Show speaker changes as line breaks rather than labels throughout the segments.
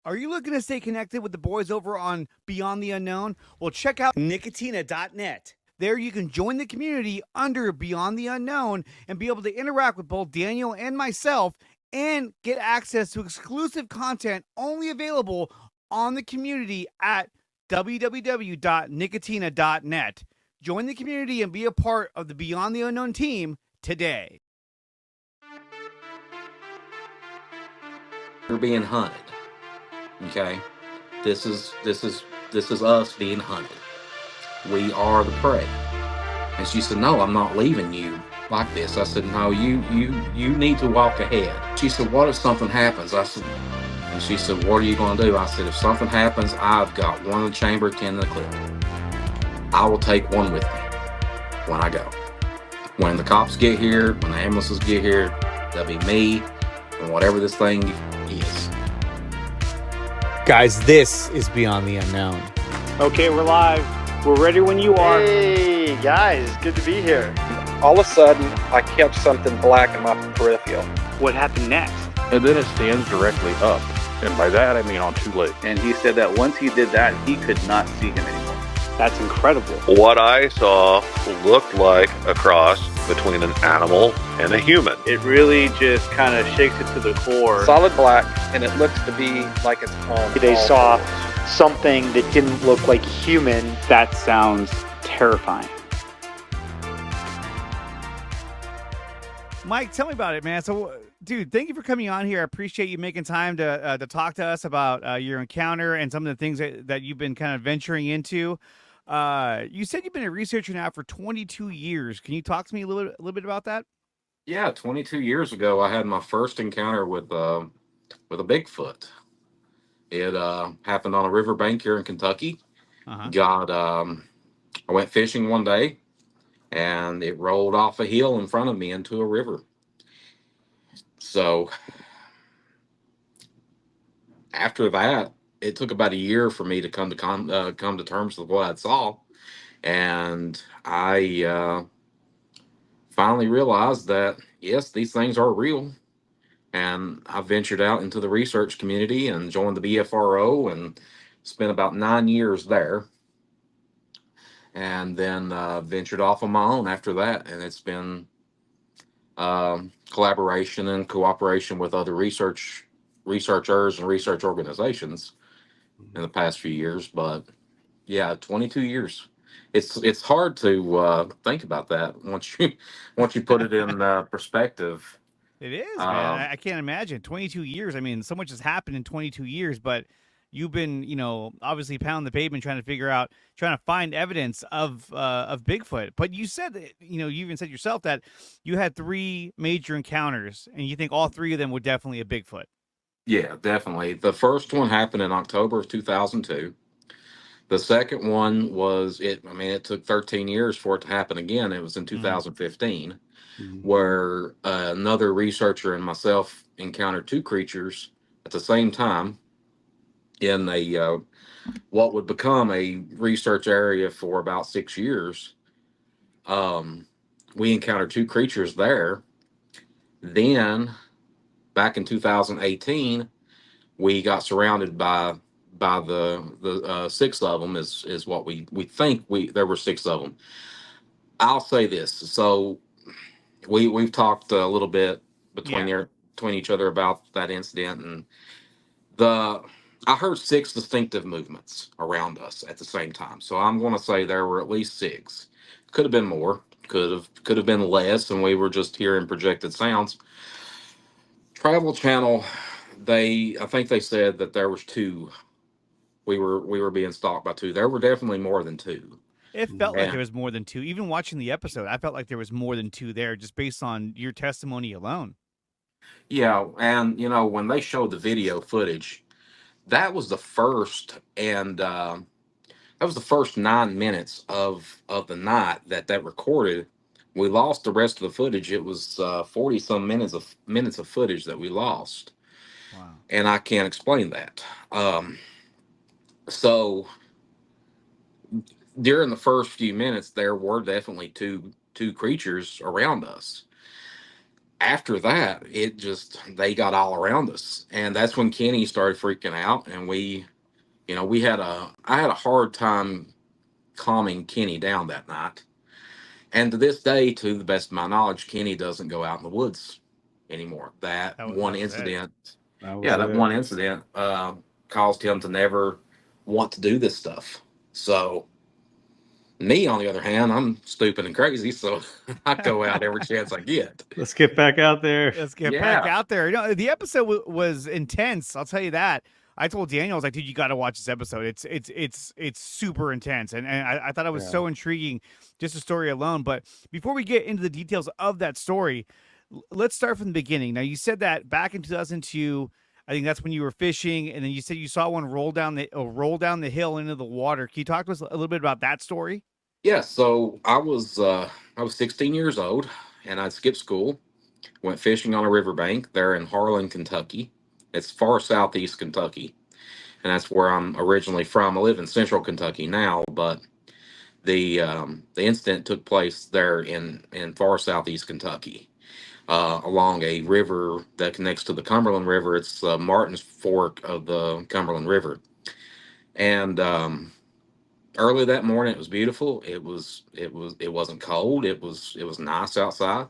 Are you looking to stay connected with the boys over on Beyond the Unknown? Well, check out nicotina.net. There you can join the community under Beyond the Unknown and be able to interact with both Daniel and myself and get access to exclusive content only available on the community at www.nicotina.net. Join the community and be a part of the Beyond the Unknown team today.
You're being hunted. Okay, this is us being hunted. We are the prey. And she said, "No, I'm not leaving you like this." I said, "No, you need to walk ahead." She said, "What if something happens?" I said, and she said, "What are you going to do?" I said, "If something happens, I've got one in the chamber, 10 in the clip. I will take one with me when I go. When the cops get here, when the ambulances get here, that'll be me and whatever this thing is."
Guys, this is Beyond the Unknown.
Okay, we're live. We're ready when you are.
Hey, guys, good to be here.
All of a sudden, I catch something black in my peripheral.
What happened next?
And then it stands directly up. And by that, I mean on two legs.
And he said that once he did that, he could not see him anymore.
That's incredible.
What I saw looked like a cross between an animal and a human.
It really just kind of shakes it to the core.
Solid black, and it looks to be like it's on.
They saw something that didn't look like human.
That sounds terrifying.
Mike, tell me about it, man. So, dude, thank you for coming on here. I appreciate you making time to talk to us about your encounter and some of the things that you've been kind of venturing into. You said you've been a researcher now for 22 years. Can you talk to me a little bit about that?
Yeah, 22 years ago, I had my first encounter with a Bigfoot. It happened on a riverbank here in Kentucky. I went fishing one day, and it rolled off a hill in front of me into a river. So after that, it took about a year for me to come to terms with what I saw, and I finally realized that yes, these things are real. And I ventured out into the research community and joined the BFRO and spent about 9 years there. And then ventured off on my own after that. And it's been collaboration and cooperation with other researchers and research organizations in the past few years. But yeah, 22 years. It's hard to think about that once you put it in perspective.
It is, man. I can't imagine 22 years. I mean, so much has happened in 22 years, but you've been, obviously pounding the pavement trying to find evidence of Bigfoot. But you said that, you even said yourself that you had 3 major encounters, and you think all 3 of them were definitely a Bigfoot.
Yeah, definitely. The first one happened in October of 2002. The second one was it took 13 years for it to happen again. It was in 2015. Where another researcher and myself encountered 2 creatures at the same time in a what would become a research area for about 6 years. We encountered 2 creatures there. Then, back in 2018, we got surrounded by the 6 of them. Is what we think there were 6 of them. I'll say this. So we've talked a little bit between each other about that incident, and I heard 6 distinctive movements around us at the same time. So I'm going to say there were at least 6. Could have been more. Could have been less, and we were just hearing projected sounds. Travel Channel, I think they said that there was 2. We were being stalked by 2. There were definitely more than 2.
It felt like there was more than 2. Even watching the episode, I felt like there was more than 2 there, just based on your testimony alone.
Yeah, and when they showed the video footage, that was the first, and that was the first 9 minutes of the night that recorded. We lost the rest of the footage. It was 40 some minutes of footage that we lost.
Wow.
And I can't explain that. So during the first few minutes, there were definitely two creatures around us. after that, they got all around us. And that's when Kenny started freaking out. And I had a hard time calming Kenny down that night. And to this day, to the best of my knowledge, Kenny doesn't go out in the woods anymore. That one
That was it.
incident, that one incident caused him to never want to do this stuff. So, me, on the other hand, I'm stupid and crazy, so I go out every chance I get.
Let's get back out there.
Let's get back out there. The episode was intense. I'll tell you that. I told Daniel, I was like, dude, you got to watch this episode. It's super intense, and I thought it was so intriguing, just the story alone. But before we get into the details of that story, let's start from the beginning. Now, you said that back in 2002, I think that's when you were fishing, and then you said you saw one roll down the hill into the water. Can you talk to us a little bit about that story?
Yeah, so I was 16 years old, and I'd skipped school, went fishing on a riverbank there in Harlan, Kentucky. It's far southeast Kentucky, and that's where I'm originally from. I live in central Kentucky now, but the incident took place there in far southeast Kentucky, along a river that connects to the Cumberland River. It's Martin's Fork of the Cumberland River, and early that morning it was beautiful. It wasn't cold. It was nice outside.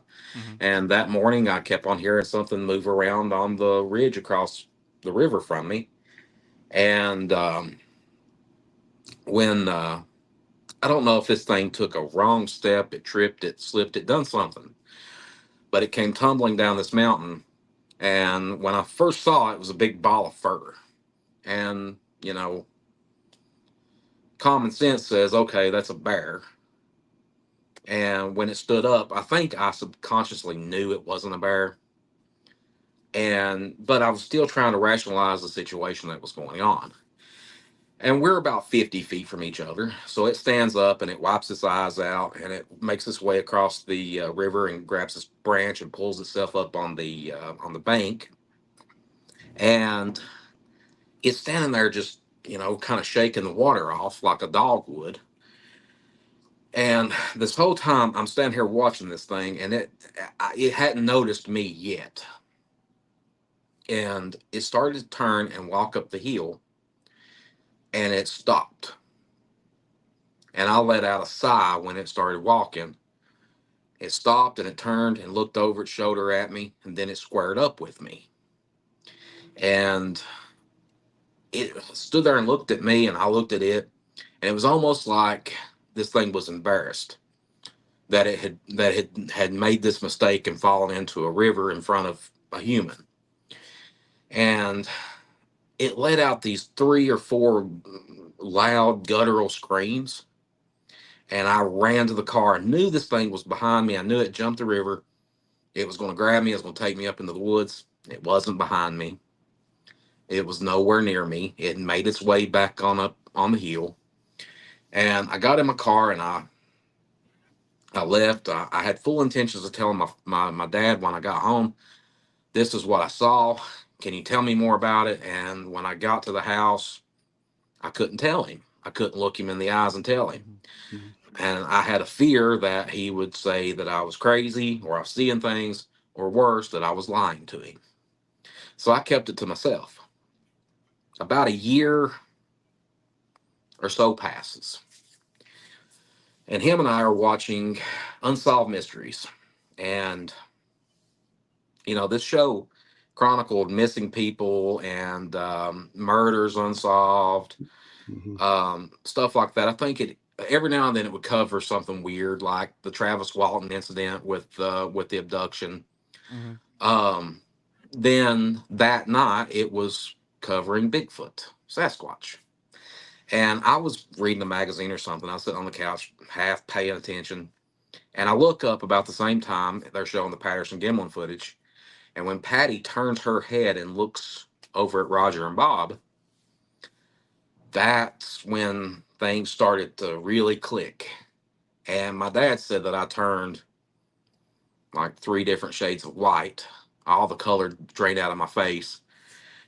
And that morning I kept on hearing something move around on the ridge across the river from me. And when I don't know if this thing took a wrong step, it tripped, it slipped, it done something, but it came tumbling down this mountain. And when I first saw it, it was a big ball of fur. And common sense says, okay, that's a bear. And when it stood up, I think I subconsciously knew it wasn't a bear. But I was still trying to rationalize the situation that was going on. And we're about 50 feet from each other. So it stands up and it wipes its eyes out and it makes its way across the river and grabs this branch and pulls itself up on the bank. And it's standing there just, kind of shaking the water off like a dog would. And this whole time I'm standing here watching this thing, and it hadn't noticed me yet. And it started to turn and walk up the hill, and it stopped. And I let out a sigh when it started walking. It stopped and it turned and looked over its shoulder at me, and then it squared up with me. And it stood there and looked at me, and I looked at it, and it was almost like this thing was embarrassed that it had made this mistake and fallen into a river in front of a human. And it let out these 3 or 4 loud guttural screams. And I ran to the car. I knew this thing was behind me. I knew it jumped the river. It was going to grab me. It was going to take me up into the woods. It wasn't behind me. It was nowhere near me. It made its way back up on the hill. And I got in my car and I left. I had full intentions of telling my dad when I got home, this is what I saw. Can you tell me more about it? And when I got to the house, I couldn't tell him. I couldn't look him in the eyes and tell him. And I had a fear that he would say that I was crazy or I was seeing things, or worse, that I was lying to him. So I kept it to myself. About a year or so passes. And him and I are watching Unsolved Mysteries. And, this show chronicled missing people and murders unsolved, stuff like that. I think every now and then it would cover something weird, like the Travis Walton incident with the abduction. Then that night it was covering Bigfoot, Sasquatch. And I was reading a magazine or something. I was sitting on the couch, half paying attention. And I look up about the same time they're showing the Patterson-Gimlin footage. And when Patty turns her head and looks over at Roger and Bob, that's when things started to really click. And my dad said that I turned like 3 different shades of white. All the color drained out of my face.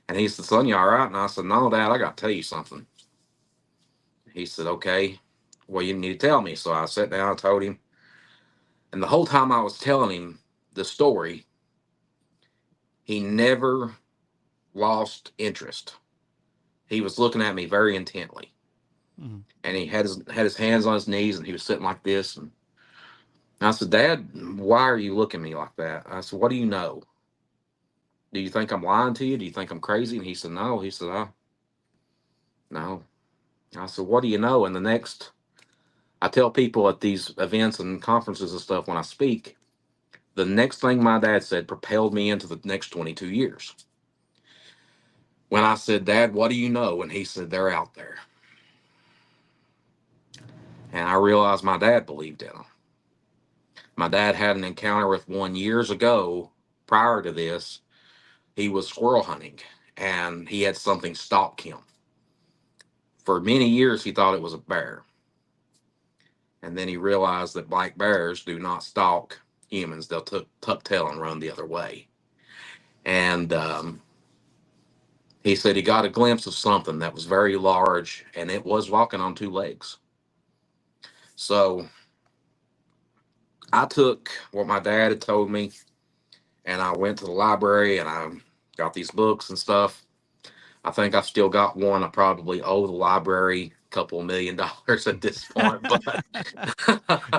And he said, son, you all right? And I said, no, Dad, I got to tell you something. He said, okay, well, you need to tell me. So I sat down and told him. And the whole time I was telling him the story, he never lost interest. He was looking at me very intently,
Mhm.
and he had his hands on his knees, and he was sitting like this. And I said, "Dad, why are you looking at me like that?" I said, "What do you know? Do you think I'm lying to you? Do you think I'm crazy?" And he said, "No." He said, "No." I said, "What do you know?" And I tell people at these events and conferences and stuff when I speak, the next thing my dad said propelled me into the next 22 years. When I said, "Dad, what do you know?" And he said, "They're out there." And I realized my dad believed in them. My dad had an encounter with one years ago. Prior to this, he was squirrel hunting, and he had something stalk him. For many years, he thought it was a bear. And then he realized that black bears do not stalk humans. They'll tuck tail and run the other way. And he said he got a glimpse of something that was very large, and it was walking on two legs. So I took what my dad had told me, and I went to the library, and I got these books and stuff. I think I've still got one. I probably owe the library a couple of $1 million at this point, but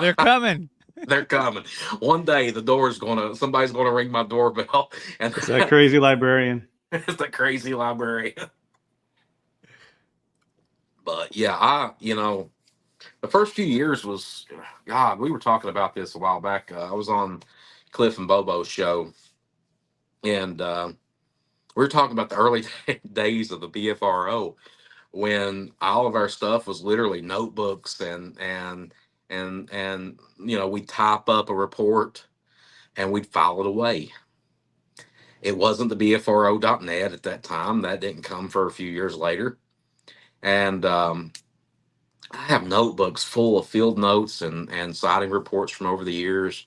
They're coming.
they're coming. One day somebody's gonna ring my doorbell, and
It's that crazy librarian.
it's the crazy library. But yeah, the first few years was, God, we were talking about this a while back. I was on Cliff and Bobo's show, and we were talking about the early days of the BFRO, when all of our stuff was literally notebooks, and we'd type up a report and we'd file it away. It wasn't the BFRO.net at that time. That didn't come for a few years later. And I have notebooks full of field notes and sighting reports from over the years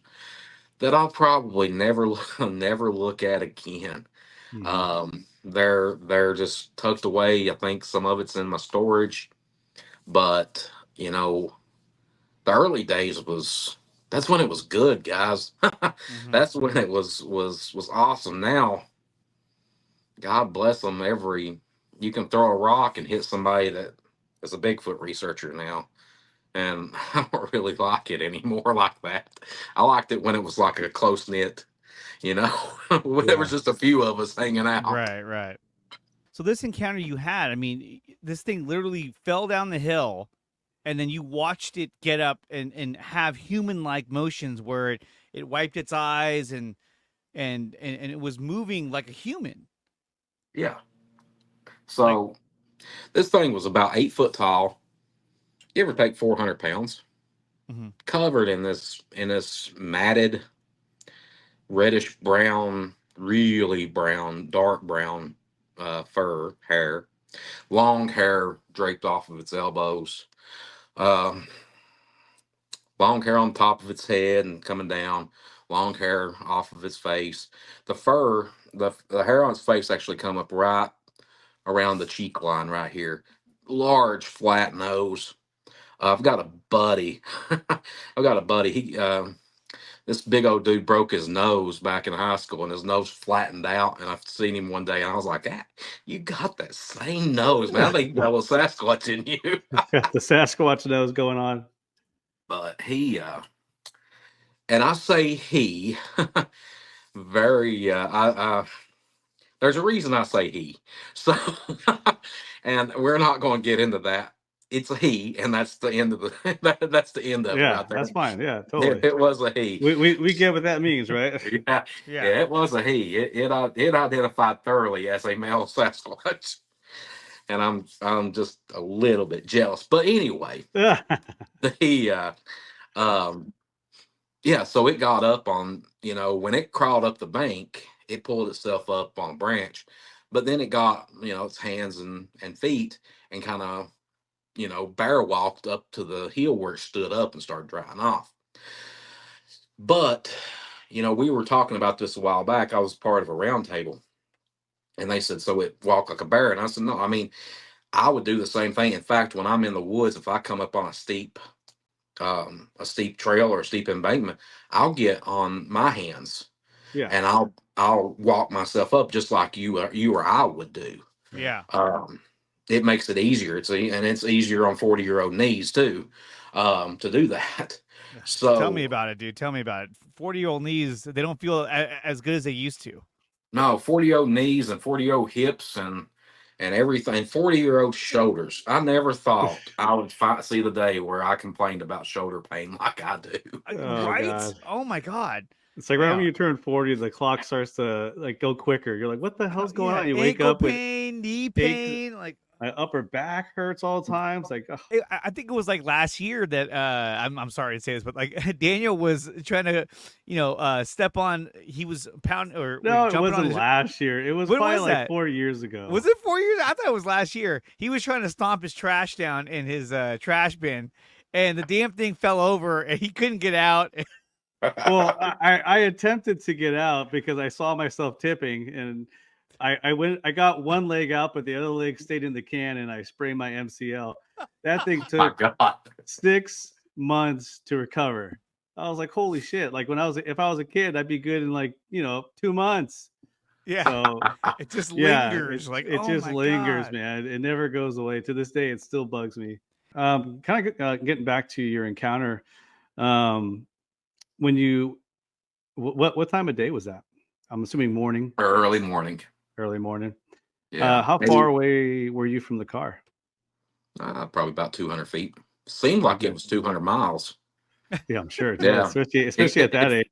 that I'll probably never never look at again. They're just tucked away. I think some of it's in my storage, but the early days that's when it was good, guys.
Mhm.
That's when it was awesome. Now, God bless them. You can throw a rock and hit somebody that is a Bigfoot researcher now, and I don't really like it anymore like that. I liked it when it was like a close knit, when there was just a few of us hanging out.
Right. So this encounter you had, I mean, this thing literally fell down the hill, and then you watched it get up and have human-like motions where it wiped its eyes and it was moving like a human.
Yeah. So this thing was about 8 foot tall, give or take 400 pounds, covered in this matted reddish brown, really brown, dark brown fur hair, long hair draped off of its elbows, um, long hair on top of its head and coming down, long hair off of its face. The hair on its face actually come up right around the cheek line right here. Large flat nose. I've got a buddy. He this big old dude broke his nose back in high school, and his nose flattened out. And I've seen him one day, and I was like, "Ah, you got that same nose, man. I think you got a little Sasquatch in you."
Got the Sasquatch nose going on.
But and I say he, very, there's a reason I say he. So, and we're not going to get into that. It's a he, and that's the end of that's the end of it
Yeah,
right there.
that's fine. Yeah, totally.
It was a he.
We get what that means, right?
Yeah, it was a he. It identified thoroughly as a male Sasquatch, and I'm just a little bit jealous. But anyway, the yeah, so it got up on, when it crawled up the bank, it pulled itself up on a branch, but then it got, its hands and feet and kind of, bear walked up to the hill where it stood up and started drying off. But, we were talking about this a while back. I was part of a round table, and they said, so it walked like a bear. And I said, no, I mean, I would do the same thing. In fact, when I'm in the woods, if I come up on a steep trail or a steep embankment, I'll get on my hands
Yeah.
and I'll walk myself up just like you or I would do.
Yeah.
It makes it easier. And it's easier on 40-year-old knees too, to do that. So
Tell me about it, dude. Tell me about it. 40-year-old knees, they don't feel as good as they used to.
no, 40-year-old knees and 40-year-old hips and everything. 40-year-old shoulders. I never thought I would see the day where I complained about shoulder pain like I do.
Oh,
Right?
God.
Oh my God.
It's like right when
Yeah.
you turn 40, the clock starts to like go quicker. You're like, what the hell's going
Yeah,
on? You wake
ankle
up with
pain, knee
aches.
pain, like
My upper back hurts all the time. It's like, ugh.
I think it was like last year that I'm sorry to say this, but like Daniel was trying to, step on. He was pounding or
No, it
jumping on
wasn't
his.
last year. It was
When
probably
was
like
that?
4 years ago.
Was it 4 years? I thought it was last year. He was trying to stomp his trash down in his trash bin, and the damn thing fell over, and he couldn't get out.
Well, I attempted to get out because I saw myself tipping, and I got one leg out, but the other leg stayed in the can, and I sprained my MCL. That thing
My
took
God.
6 months to recover. I was like, holy shit. Like if I was a kid, I'd be good in like, 2 months.
Yeah,
So
it just
yeah,
lingers. Like,
it
oh
just
my
lingers,
God.
man. It never goes away. To this day, it still bugs me. Kind of getting back to your encounter. Um, when you, what time of day was that? I'm assuming morning,
Early morning.
early morning.
Yeah.
How
Maybe,
far away were you from the car?
probably about 200 feet. Seemed like it was 200 miles.
Yeah, I'm sure it
Yeah.
was, especially at that age.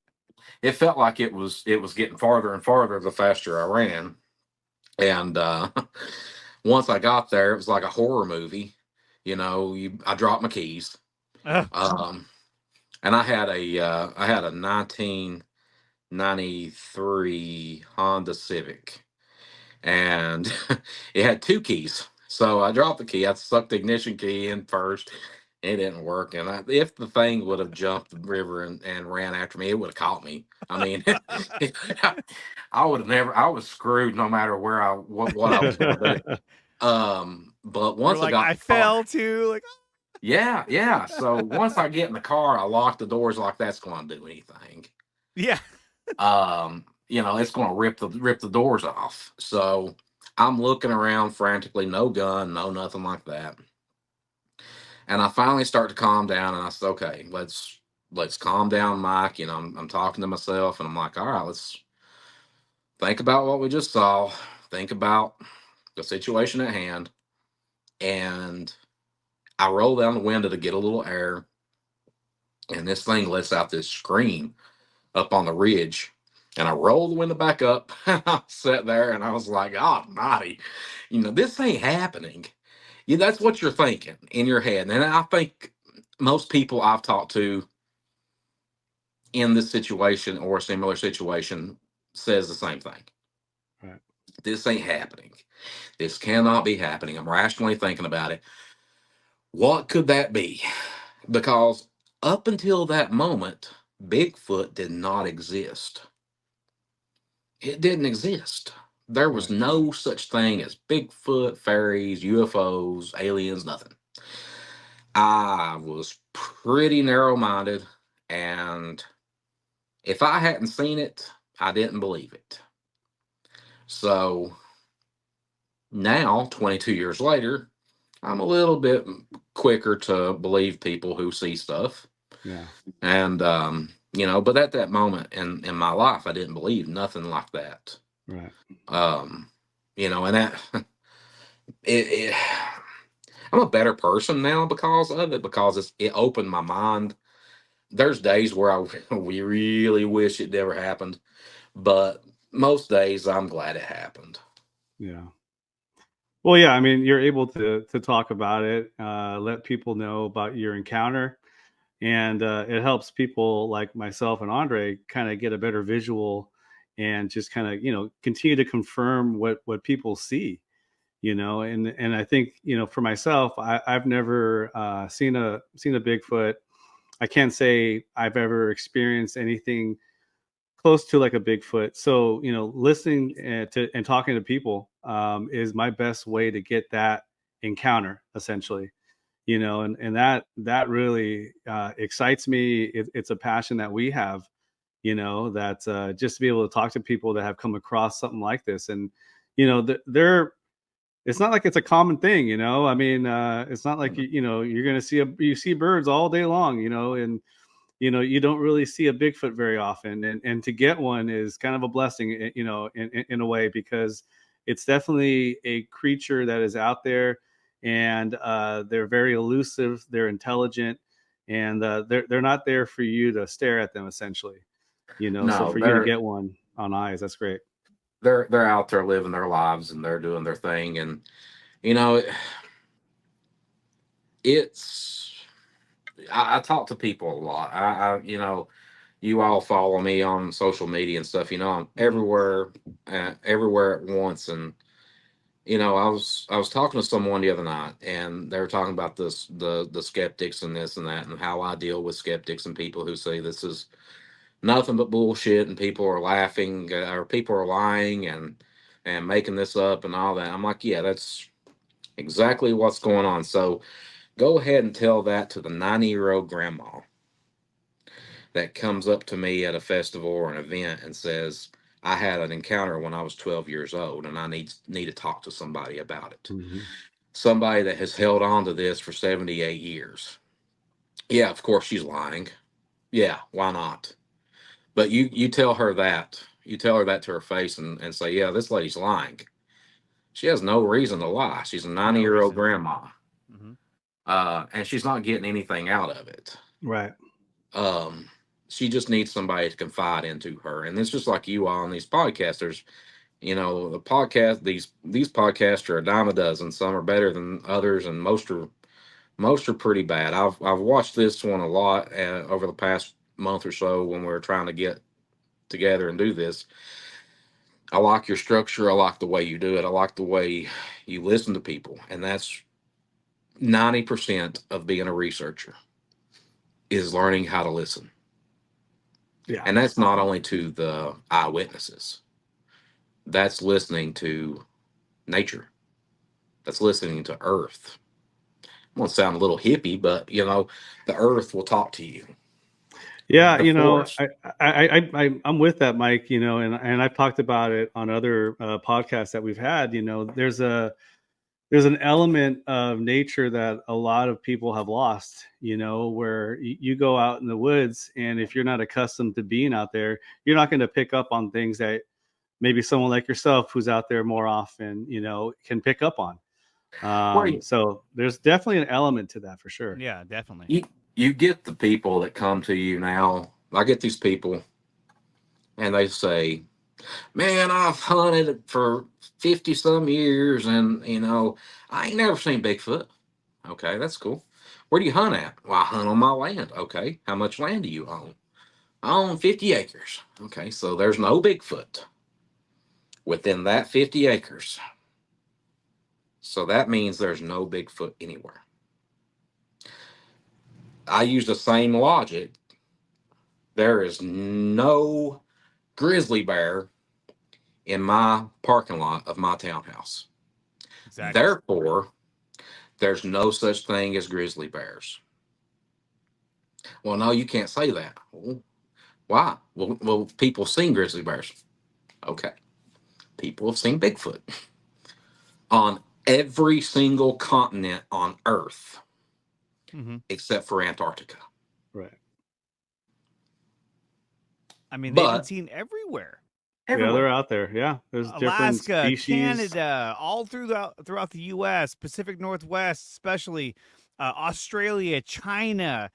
It felt like it was getting farther and farther the faster I ran. And once I got there, it was like a horror movie. I dropped my keys.
Ugh.
And I had a 1993 Honda Civic, and it had 2 keys. So I dropped the key. I stuck the ignition key in first. It didn't work, and if the thing would have jumped the river and ran after me, it would have caught me. I mean, I would have never. I was screwed no matter what I was going to do. But
You're
once I
like,
got
I
in the car,
fell too. Like,
yeah, yeah. So once I get in the car, I lock the doors like that's going to do anything.
yeah.
It's going to rip the doors off. So I'm looking around frantically, no gun, no nothing like that. And I finally start to calm down, and I said, "Okay, let's calm down, Mike." I'm talking to myself, and I'm like, "All right, let's think about what we just saw. Think about the situation at hand." And I roll down the window to get a little air, and this thing lets out this scream up on the ridge. And I rolled the window back up. I sat there and I was like, "Oh, naughty. This ain't happening." That's what you're thinking in your head. And I think most people I've talked to in this situation or a similar situation says the same thing.
Right.
This ain't happening. This cannot be happening. I'm rationally thinking about it. What could that be? Because up until that moment, Bigfoot did not exist. It didn't exist. There was
Right.
no such thing as Bigfoot, fairies, UFOs, aliens, nothing. I was pretty narrow minded, and if I hadn't seen it, I didn't believe it. So now, 22 years later, I'm a little bit quicker to believe people who see stuff.
Yeah.
And, but at that moment in my life, I didn't believe nothing like that.
Right.
And that it I'm a better person now because of it, because it opened my mind. There's days where we really wish it never happened, but most days I'm glad it happened.
Yeah. Well, yeah, I mean, you're able to talk about it, let people know about your encounter, and it helps people like myself and Andre kind of get a better visual and just kind of continue to confirm what people see, and I think for myself, I've never seen a Bigfoot. I can't say I've ever experienced anything close to like a Bigfoot. So, listening to and talking to people is my best way to get that encounter, essentially. And that really excites me. It's a passion that we have, that just to be able to talk to people that have come across something like this. And, they're it's not like it's a common thing, I mean, it's not like, you're going to you see birds all day long, and, you don't really see a Bigfoot very often. And to get one is kind of a blessing, in a way, because it's definitely a creature that is out there, and they're very elusive, they're intelligent, and they're not there for you to stare at them, essentially. So
No,
for you to get one on eyes, that's great.
they're out there living their lives and they're doing their thing, and you know, it's I talk to people a lot. You all follow me on social media and stuff. I'm everywhere, everywhere at once. And I was talking to someone the other night, and they were talking about the skeptics and this and that, and how I deal with skeptics and people who say this is nothing but bullshit, and people are laughing, or people are lying and making this up and all that. I'm like, yeah, that's exactly what's going on. So go ahead and tell that to the 90-year-old grandma that comes up to me at a festival or an event and says, I had an encounter when I was 12 years old, and I need to talk to somebody about it.
Mm-hmm.
Somebody that has held on to this for 78 years. Yeah, of course she's lying. Yeah, why not? But you tell her that. You tell her that to her face and say, yeah, this lady's lying. She has no reason to lie. She's a 90-year-old grandma.
Mm-hmm.
And she's not getting anything out of it.
Right.
She just needs somebody to confide into her. And it's just like you all on these podcasters. The podcast, these podcasts are a dime a dozen. Some are better than others, and most are pretty bad. I've watched this one a lot over the past month or so when we were trying to get together and do this. I like your structure. I like the way you do it. I like the way you listen to people, and that's 90% of being a researcher is learning how to listen.
Yeah.
And that's not only to the eyewitnesses. That's listening to nature. That's listening to Earth. I want to sound a little hippie, but the Earth will talk to you.
Yeah, I'm with that, Mike. And I've talked about it on other podcasts that we've had. There's an element of nature that a lot of people have lost. Where you go out in the woods, and if you're not accustomed to being out there, you're not going to pick up on things that maybe someone like yourself, who's out there more often, can pick up on. So there's definitely an element to that for sure.
Yeah, definitely.
You get the people that come to you now. I get these people, and they say, man, I've hunted for 50 some years, and I ain't never seen Bigfoot. Okay, that's cool. Where do you hunt at? Well, I hunt on my land. Okay, how much land do you own? I own 50 acres. Okay, so there's no Bigfoot within that 50 acres. So that means there's no Bigfoot anywhere. I use the same logic. There is no grizzly bear in my parking lot of my townhouse.
Exactly.
Therefore, there's no such thing as grizzly bears. Well, no, you can't say that. Why? Well, people have seen grizzly bears. Okay. People have seen Bigfoot on every single continent on Earth, except for Antarctica.
Right.
I mean, they've been seen everywhere.
Yeah, they're out there. Yeah, there's different
Alaska,
species.
Canada, all throughout the U.S., Pacific Northwest, especially Australia, China,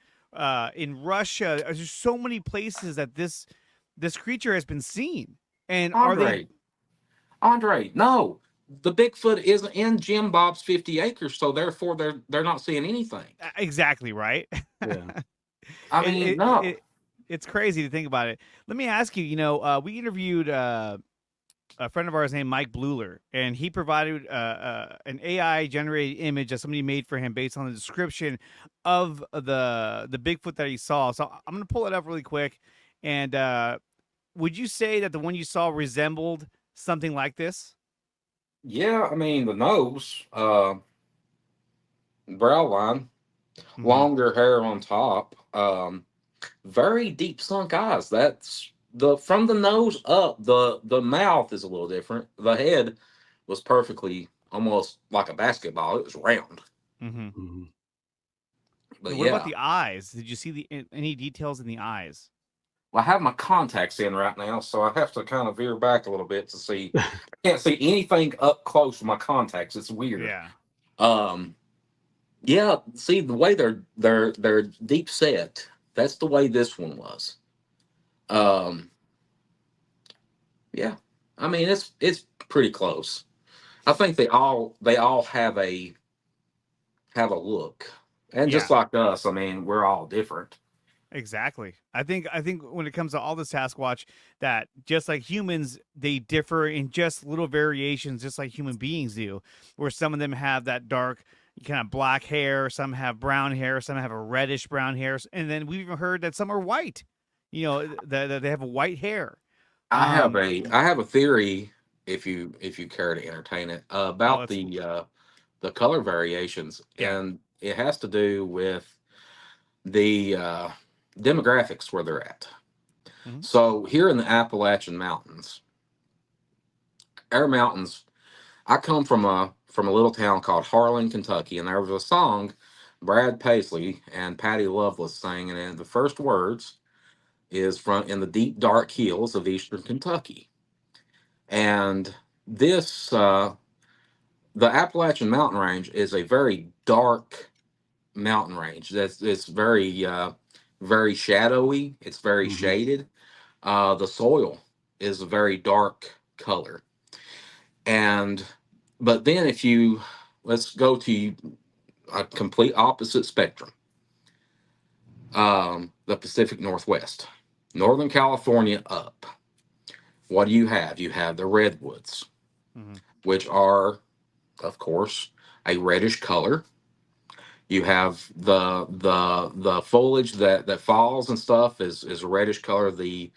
in Russia. There's so many places that this creature has been seen. And
Andre, no, the Bigfoot isn't in Jim Bob's 50 acres, so therefore they're not seeing anything.
Exactly right.
Yeah.
I mean, no.
It's crazy to think about it. Let me ask you, we interviewed a friend of ours named Mike Bluler, and he provided an AI-generated image that somebody made for him based on the description of the Bigfoot that he saw. So I'm going to pull it up really quick. And would you say that the one you saw resembled something like this?
Yeah, I mean, the nose, brow line, longer hair on top, very deep sunk eyes. That's the from the nose up, the mouth is a little different. The head was perfectly almost like a basketball. It was round.
Mm-hmm.
Mm-hmm.
But
What about
yeah,
the eyes? Did you see any details in the eyes?
well, I have my contacts in right now, so I have to kind of veer back a little bit to see. I can't see anything up close with my contacts. It's weird.
Yeah.
Um, yeah. See the way they're deep set. That's the way this one was. Um, yeah. I mean, it's pretty close. I think they all have a look, and
Yeah.
just like us, I mean, we're all different.
Exactly. I think when it comes to all the Sasquatch, that just like humans, they differ in just little variations, just like human beings do. Where some of them have that dark kind of black hair, some have brown hair, some have a reddish brown hair, and then we've even heard that some are white. That they have a white hair.
I have a theory, if you care to entertain it,
Oh,
about
that's
the color variations,
yeah.
and it has to do with the demographics where they're at.
Mhm.
So here in the Appalachian Mountains, our mountains, I come from a little town called Harlan, Kentucky, and there was a song Brad Paisley and Patty Loveless sang, and the first words is from in the deep dark hills of eastern Kentucky. And this the Appalachian Mountain Range is a very dark mountain range. That's it's very shadowy. It's very
Mm-hmm.
shaded. The soil is a very dark color. And but then if you let's go to a complete opposite spectrum. The Pacific Northwest, Northern California up. What do you have? You have the redwoods,
Hmm.
which are, of course, a reddish color. You have the foliage that falls and stuff is a reddish color. The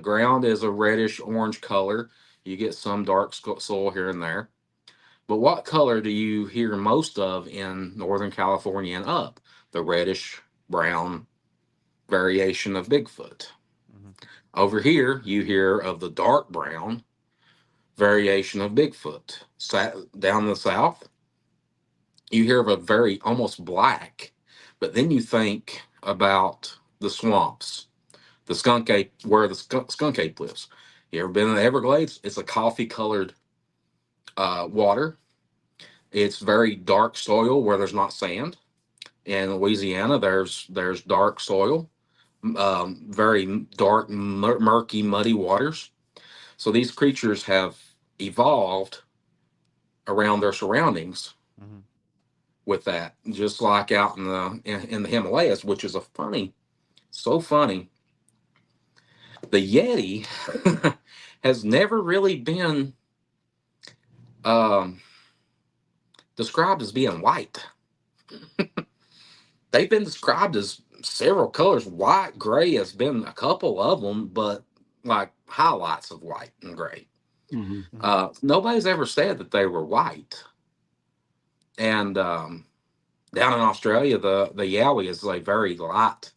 ground is a reddish orange color. You get some dark soil here and there. But what color do you hear most of in Northern California and up? The reddish brown variation of Bigfoot.
Hmm.
Over here, you hear of the dark brown variation of Bigfoot. Down in the south, you hear of a very almost black, but then you think about the swamps, the skunk ape, where the skunk ape lives. You ever been in the Everglades? It's a coffee colored water. It's very dark soil where there's not sand. In Louisiana, there's dark soil, very dark, murky, muddy waters. So these creatures have evolved around their surroundings
Hmm.
with that, just like out in the Himalayas, which is so funny. The Yeti has never really been um, described as being white. They've been described as several colors. White, gray has been a couple of them, but like highlights of white and gray.
Mm-hmm.
Hmm.
Nobody's ever said that they were white. And down in Australia, the Yowie is a very light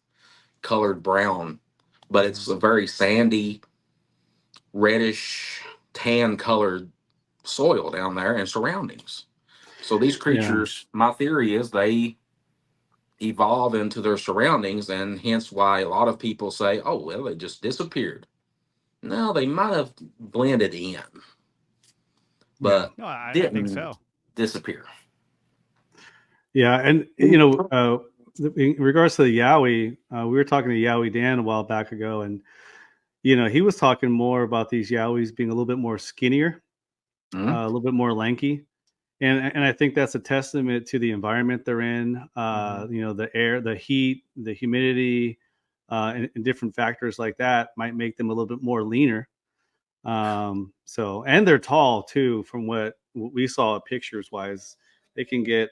colored brown, but it's a very sandy, reddish, tan colored soil down there and surroundings. So these
Yeah.
creatures, my theory is they evolve into their surroundings, and hence why a lot of people say, "Oh, well, they just disappeared." No, they might have blended in,
Yeah.
but
No, I think
didn't
so.
disappear.
Yeah. And, in regards to the Yowie, we were talking to Yowie Dan a while back ago, and, he was talking more about these Yowies being a little bit more skinnier,
Mhm.
a little bit more lanky. And I think that's a testament to the environment they're in, the air, the heat, the humidity, and different factors like that might make them a little bit more leaner. And they're tall too, from what we saw pictures wise. They can get,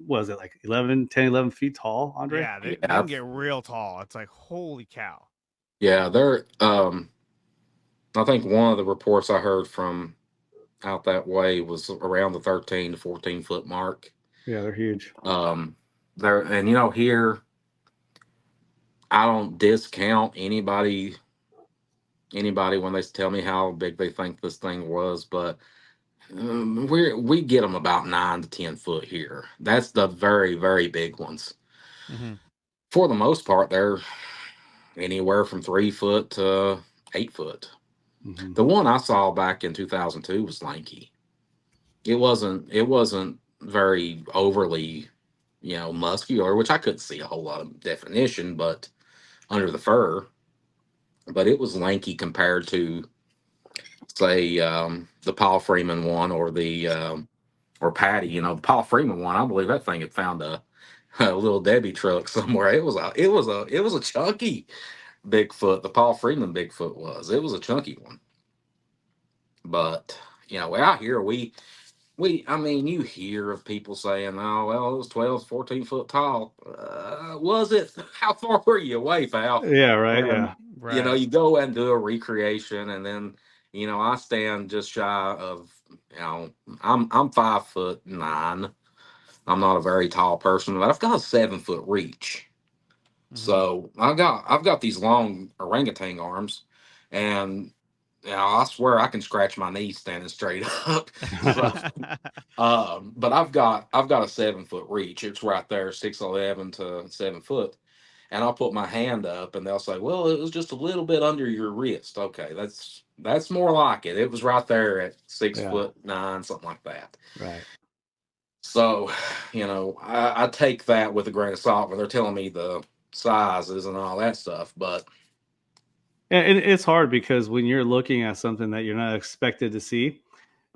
was it like 11 feet tall, Andre?
Yeah, they
Yeah,
can get real tall. It's like holy cow.
yeah, they're. I think one of the reports I heard from out that way was around the 13 to 14 foot mark.
Yeah, they're huge.
There, and here I don't discount anybody anybody when they tell me how big they think this thing was, but we get them about 9 to 10 foot here. That's the very, very big ones.
Mm-hmm.
For the most part, they're anywhere from 3 foot to 8 foot.
Mm-hmm.
The one I saw back in 2002 was lanky. It wasn't very overly, muscular, which I couldn't see a whole lot of definition, but under the fur. But it was lanky compared to, say, the Paul Freeman one or the or Patty. The Paul Freeman one. I believe that thing had found a little Debbie truck somewhere. It was a chunky Bigfoot. The Paul Freeman Bigfoot was. It was a chunky one. But out here I mean, you hear of people saying, "Oh, well, it was 12, 14 foot tall." Was it? How far were you away, pal?
Yeah, right.
And
Yeah.
Right.
you go and do a recreation, and then I stand just shy of I'm 5'9". I'm not a very tall person, but I've got a 7 foot reach.
Mm-hmm.
So I've got these long orangutan arms, and I swear I can scratch my knees standing straight up. So, but I've got a 7 foot reach. It's right there, 6'11" to 7 foot. And I'll put my hand up, and they'll say, "Well, it was just a little bit under your wrist." Okay, that's more like it. It was right there at six
Yeah.
foot nine, something like that.
Right.
So, I take that with a grain of salt when they're telling me the sizes and all that stuff. But
And it's hard because when you're looking at something that you're not expected to see,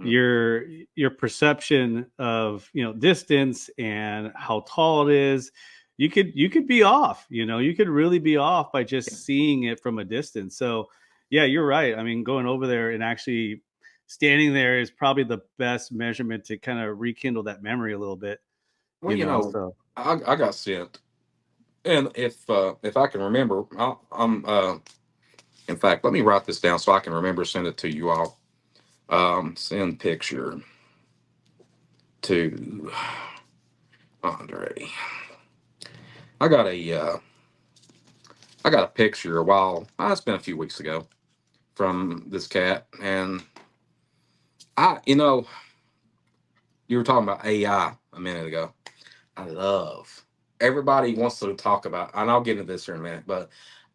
your perception of distance and how tall it is, you could be off. You could really be off by just seeing it from a distance. So yeah, you're right. I mean, going over there and actually standing there is probably the best measurement to kind of rekindle that memory a little bit.
well,
So
I got sent, and if I can remember, in fact, let me write this down so I can remember. Send it to you all. Send picture to Andre. I got a picture a while. It's been a few weeks ago from this cat, and you were talking about AI a minute ago. I love. Everybody wants to talk about, and I'll get into this here in a minute, but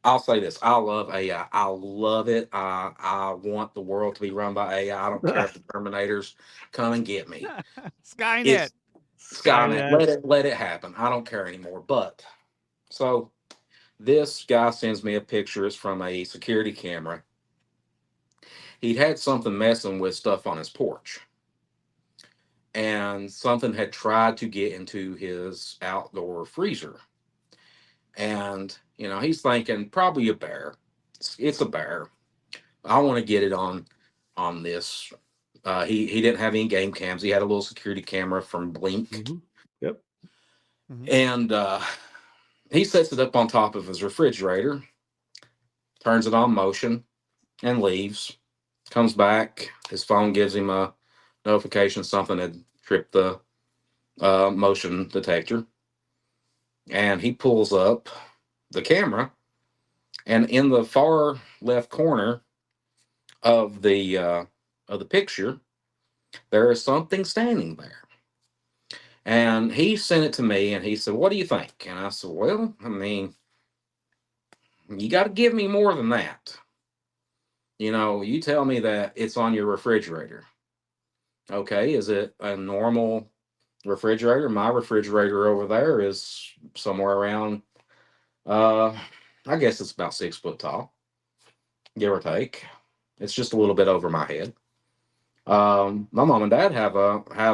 I'll say this: I love AI. I love it. I want the world to be run by AI. I don't care if the Terminators come and get me.
Skynet.
It's Skynet.
Skynet.
Let it happen. I don't care anymore. But so this guy sends me a picture. It's from a security camera. He'd had something messing with stuff on his porch, and something had tried to get into his outdoor freezer. And he's thinking probably a bear. It's a bear. I want to get it on this. He didn't have any game cams. He had a little security camera from Blink.
Mm-hmm. Yep.
Mm-hmm.
And he sets it up on top of his refrigerator, turns it on motion, and leaves. Comes back. His phone gives him a notification something had tripped the motion detector. And he pulls up the camera, and in the far left corner of the picture, there is something standing there. And he sent it to me, and he said, "What do you think?" And I said, "Well, I mean, you got to give me more than that. You tell me that it's on your refrigerator. Okay, is it a normal refrigerator? My refrigerator over there is somewhere around, I guess it's about 6 foot tall, give or take. It's just a little bit over my head. My mom and dad have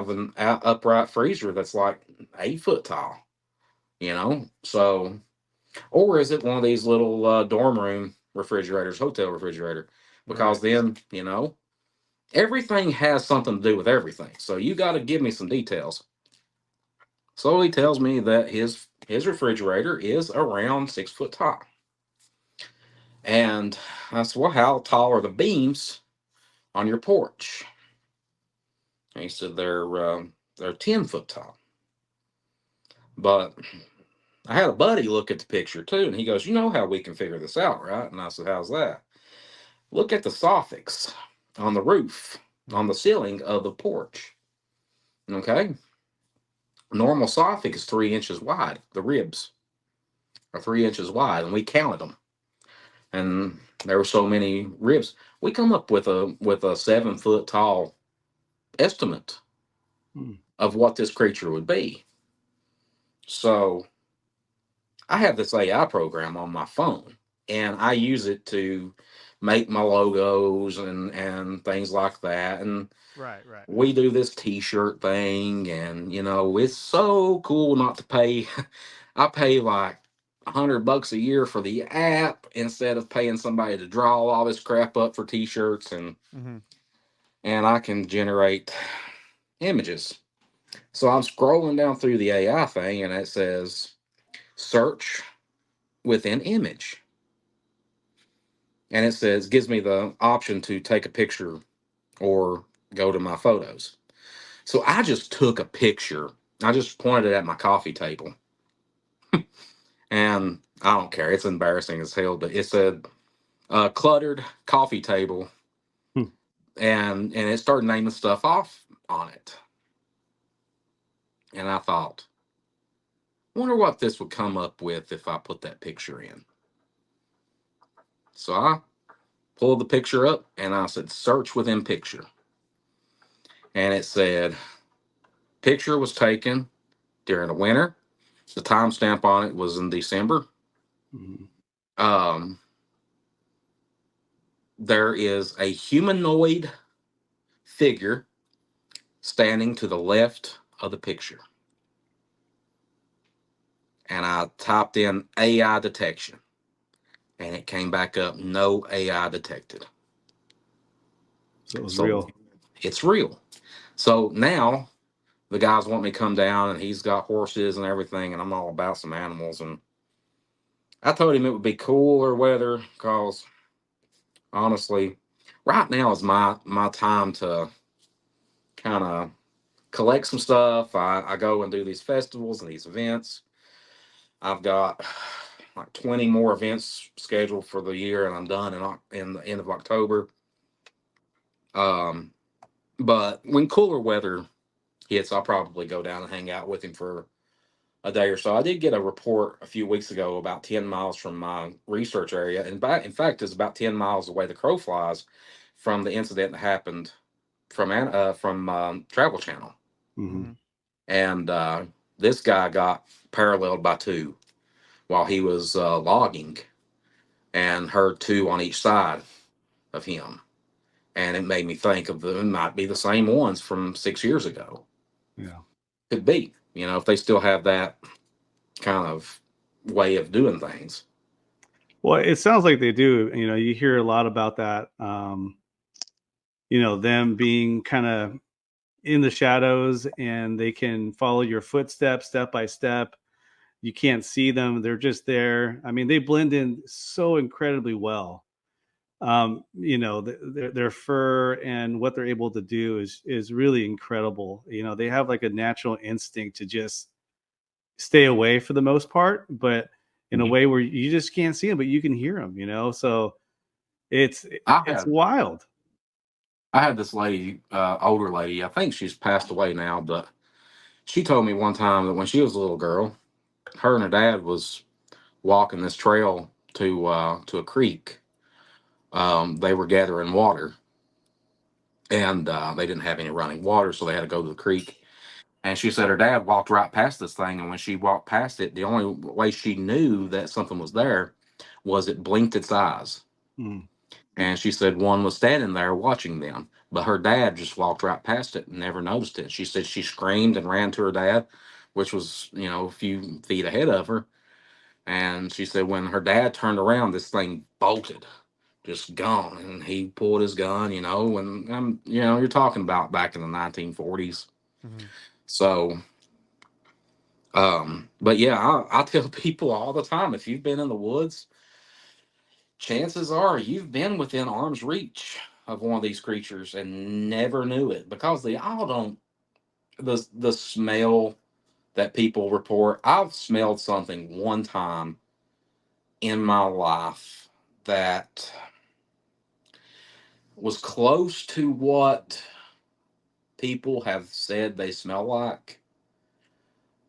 an upright freezer that's like 8 foot tall. So, or is it one of these little dorm room refrigerators, hotel refrigerator? Because then everything has something to do with everything. So you got to give me some details. So he tells me that his refrigerator is around 6 foot tall. And I said, "Well, how tall are the beams on your porch?" And he said they're 10 foot tall. But I had a buddy look at the picture too, and he goes, "You know how we can figure this out, right?" And I said, "How's that?" Look at the soffits on the roof, on the ceiling of the porch. Okay. Normal soffit is 3 inches wide. The ribs are 3 inches wide, and we counted them. And there were so many ribs. We come up with a 7 foot tall estimate of what this creature would be. So I have this AI program on my phone, and I use it to make my logos and things like that. And
Right.
we do this T-shirt thing, and it's so cool not to pay. I pay like $100 a year for the app instead of paying somebody to draw all this crap up for T-shirts, and
Mm-hmm.
I can generate images. So I'm scrolling down through the AI thing, and it says search within image, and it says gives me the option to take a picture or go to my photos. So I just took a picture. I just pointed it at my coffee table, and I don't care. It's embarrassing as hell, but it said cluttered coffee table, and it started naming stuff off on it. And I thought, wonder what this would come up with if I put that picture in. So I pulled the picture up, and I said search within picture, and it said picture was taken during the winter. The timestamp on it was in December. There is a humanoid figure standing to the left of the picture. And I typed in AI detection, and it came back up no AI detected.
So it was real.
It's real. So now the guys want me to come down, and he's got horses and everything, and I'm all about some animals. And I told him it would be cooler weather because honestly, right now is my time to kind of collect some stuff. I go and do these festivals and these events. I've got like 20 more events scheduled for the year, and I'm done in the end of October. Um, but when cooler weather hits, I'll probably go down and hang out with him for a day or so. I did get a report a few weeks ago about 10 miles from my research area, and in fact, it's about 10 miles away the crow flies from the incident that happened from Travel Channel.
Mm-hmm.
And this guy got paralleled by two while he was logging, and heard two on each side of him. And it made me think of it might be the same ones from 6 years ago.
Yeah.
Could be, if they still have that kind of way of doing things.
Well, it sounds like they do. You hear a lot about that. Them being kind of in the shadows, and they can follow your footsteps step by step. You can't see them; they're just there. I mean, they blend in so incredibly well. Their fur and what they're able to do is really incredible. They have like a natural instinct to just stay away for the most part, but in a way where you just can't see them, but you can hear them. So it's wild.
I had this lady, older lady. I think she's passed away now, but she told me one time that when she was a little girl, her and her dad was walking this trail to a creek. They were gathering water, and they didn't have any running water, so they had to go to the creek. And she said her dad walked right past this thing, and when she walked past it, the only way she knew that something was there was it blinked its eyes.
Mm.
And she said one was standing there watching them, but her dad just walked right past it and never noticed it. She said she screamed and ran to her dad, which was, a few feet ahead of her. And she said when her dad turned around, this thing bolted, just gone. And he pulled his gun, and you're talking about back in the 1940s.
Mm-hmm.
So, but yeah, I tell people all the time, if you've been in the woods, chances are you've been within arm's reach of one of these creatures and never knew it, because they all don't. The smell that people report, I've smelled something one time in my life that was close to what people have said they smell like,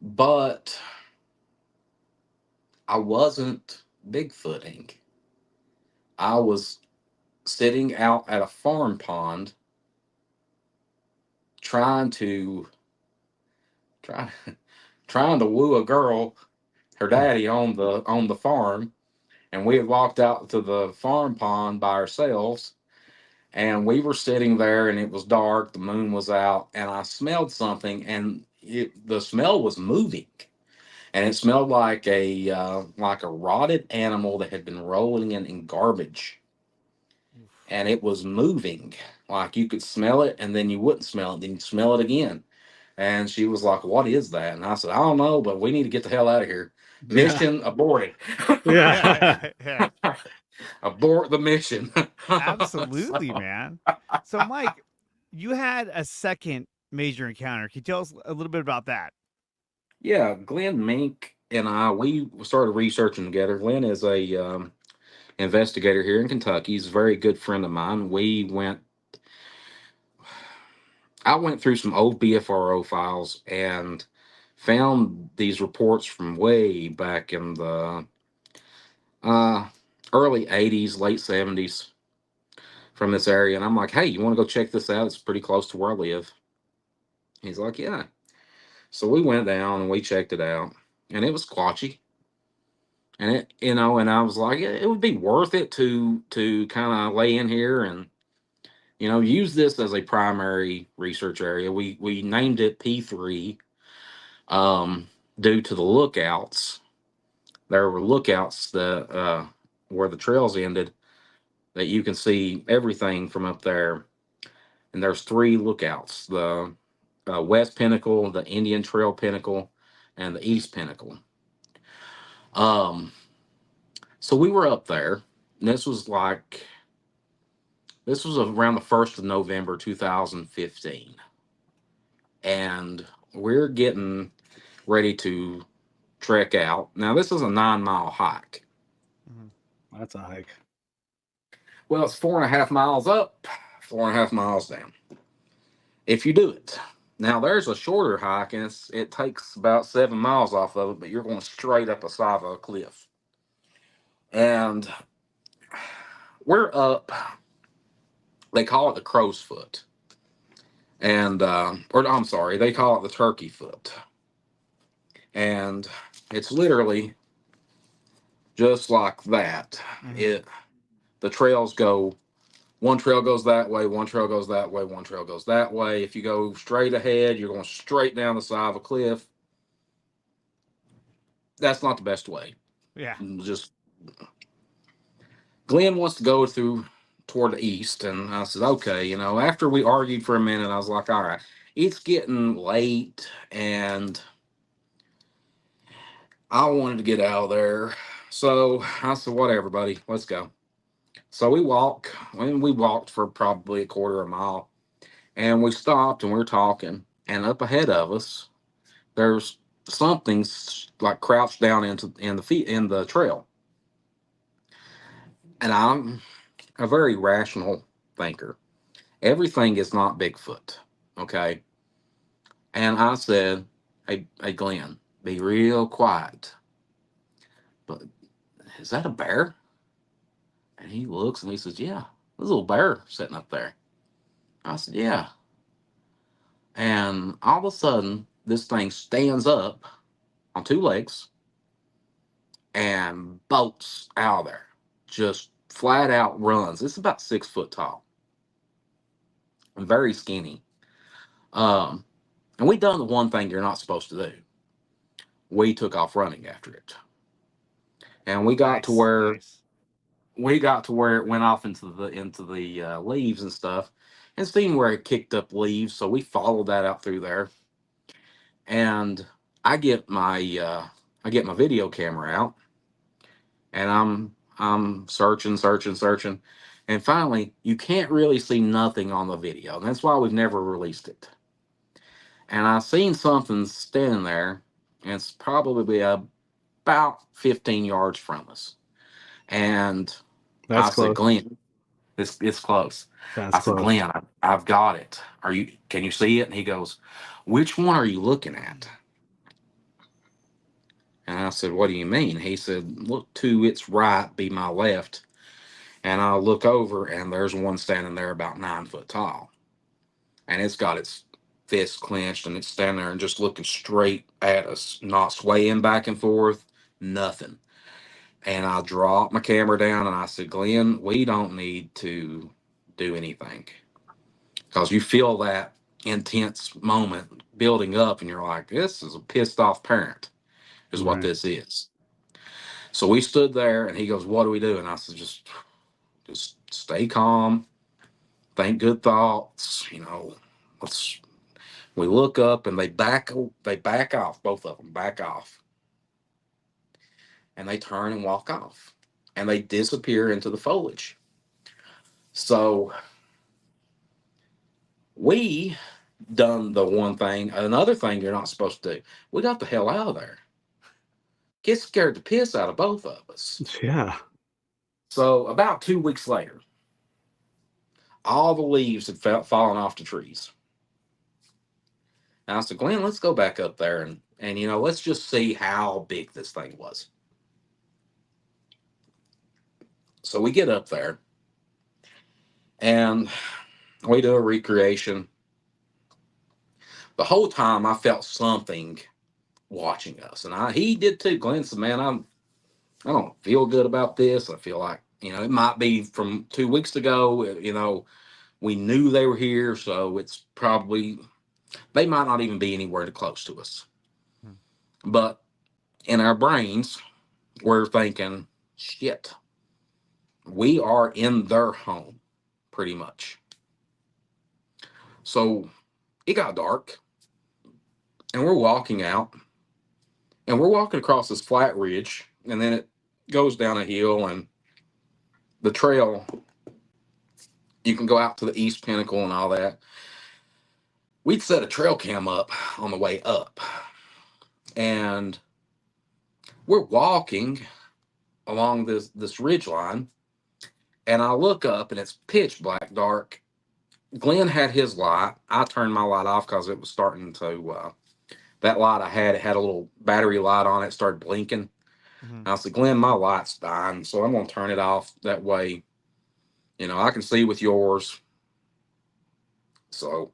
but I wasn't Bigfooting. I was sitting out at a farm pond trying to try, trying to woo a girl, her daddy on the farm, and we had walked out to the farm pond by ourselves, and we were sitting there, and it was dark, the moon was out, and I smelled something, and the smell was moving, and it smelled like a rotted animal that had been rolling in garbage, and it was moving, like you could smell it, and then you wouldn't smell it, then you'd smell it again. And she was like, "What is that?" And I said, "I don't know, but we need to get the hell out of here. Mission aborted."
Yeah.
Yeah.
Abort the mission.
Absolutely, man. So, Mike, you had a second major encounter. Can you tell us a little bit about that?
Yeah, Glenn Mink and I, we started researching together. Glenn is a investigator here in Kentucky. He's a very good friend of mine. I went through some old BFRO files and found these reports from way back in the early 80s, late 70s from this area. And I'm like, "Hey, you want to go check this out? It's pretty close to where I live." He's like, "Yeah." So we went down and we checked it out, and it was squatchy. And and I was like, "Yeah, it would be worth it to kind of lay in here and use this as a primary research area." We named it P3 due to the lookouts. There were lookouts that where the trails ended that you can see everything from up there. And there's three lookouts: the West Pinnacle, the Indian Trail Pinnacle, and the East Pinnacle. Um, so we were up there, and this was around the 1st of November 2015, and we're getting ready to trek out. Now this is a 9-mile hike.
That's a hike.
Well, it's 4.5 miles up, 4.5 miles down, if you do it. Now there's a shorter hike, and it takes about 7 miles off of it, but you're going straight up the side of a cliff. And we're up, they call it the crow's foot. And, or I'm sorry, they call it the turkey foot. And it's literally just like that. The trails go, one trail goes that way, one trail goes that way, one trail goes that way. If you go straight ahead, you're going straight down the side of a cliff. That's not the best way.
Yeah.
Just Glenn wants to go toward the east, and I said, okay. After we argued for a minute, I was like, all right, it's getting late, and I wanted to get out of there. So I said, whatever, buddy, let's go. So we walked for probably a quarter of a mile, and we stopped and we were talking, and up ahead of us, there's something like crouched down in the trail. And I'm a very rational thinker. Everything is not Bigfoot, okay? And I said, hey Glenn, be real quiet. But is that a bear? And he looks and he says, yeah, there's a little bear sitting up there. I said, yeah. And all of a sudden, this thing stands up on two legs and bolts out of there. Just flat out runs. It's about 6 foot tall. And very skinny. And we done the one thing you're not supposed to do. We took off running after it. And we got to where it went off into the leaves and stuff, and seen where it kicked up leaves. So we followed that out through there. And I get my video camera out, and I'm searching, and finally you can't really see nothing on the video. And that's why we've never released it. And I seen something standing there, and it's probably about 15 yards from us. And
That's
I said,
close.
It's close.
That's
I said,
close.
Glenn, I've got it. Can you see it? And he goes, which one are you looking at? And I said, what do you mean? He said, look to its right, be my left. And I look over, and there's one standing there about 9 foot tall. And it's got its fist clenched, and it's standing there and just looking straight at us, not swaying back and forth, nothing. And I dropped my camera down, and I said, Glenn, we don't need to do anything. Because you feel that intense moment building up, and you're like, this is a pissed off parent, is what
Right.
this is. So we stood there, and he goes, what do we do? And I said, just stay calm, think good thoughts, let's. We look up, and they back off, both of them back off, and they turn and walk off, and they disappear into the foliage. So we done the one thing, another thing you're not supposed to do. We got the hell out of there. Get scared the piss out of both of us.
Yeah.
So about 2 weeks later, all the leaves had fallen off the trees. And I said, Glenn, let's go back up there and let's just see how big this thing was. So we get up there and we do a recreation. The whole time I felt something watching us, and he did too. Glenn said, man, I don't feel good about this. I feel like, it might be from 2 weeks ago. We knew they were here, so it's probably, they might not even be anywhere close to us. But in our brains, we're thinking, shit, we are in their home, pretty much. So it got dark, and we're walking out, and we're walking across this flat ridge, and then it goes down a hill, and the trail, you can go out to the east pinnacle and all that. We'd set a trail cam up on the way up, and we're walking along this ridge line, and I look up, and it's pitch black dark. Glenn had his light. I turned my light off because it was starting to, that light I had, it had a little battery light on it, started blinking. I said, Glenn, my light's dying, so I'm going to turn it off. That way, I can see with yours. So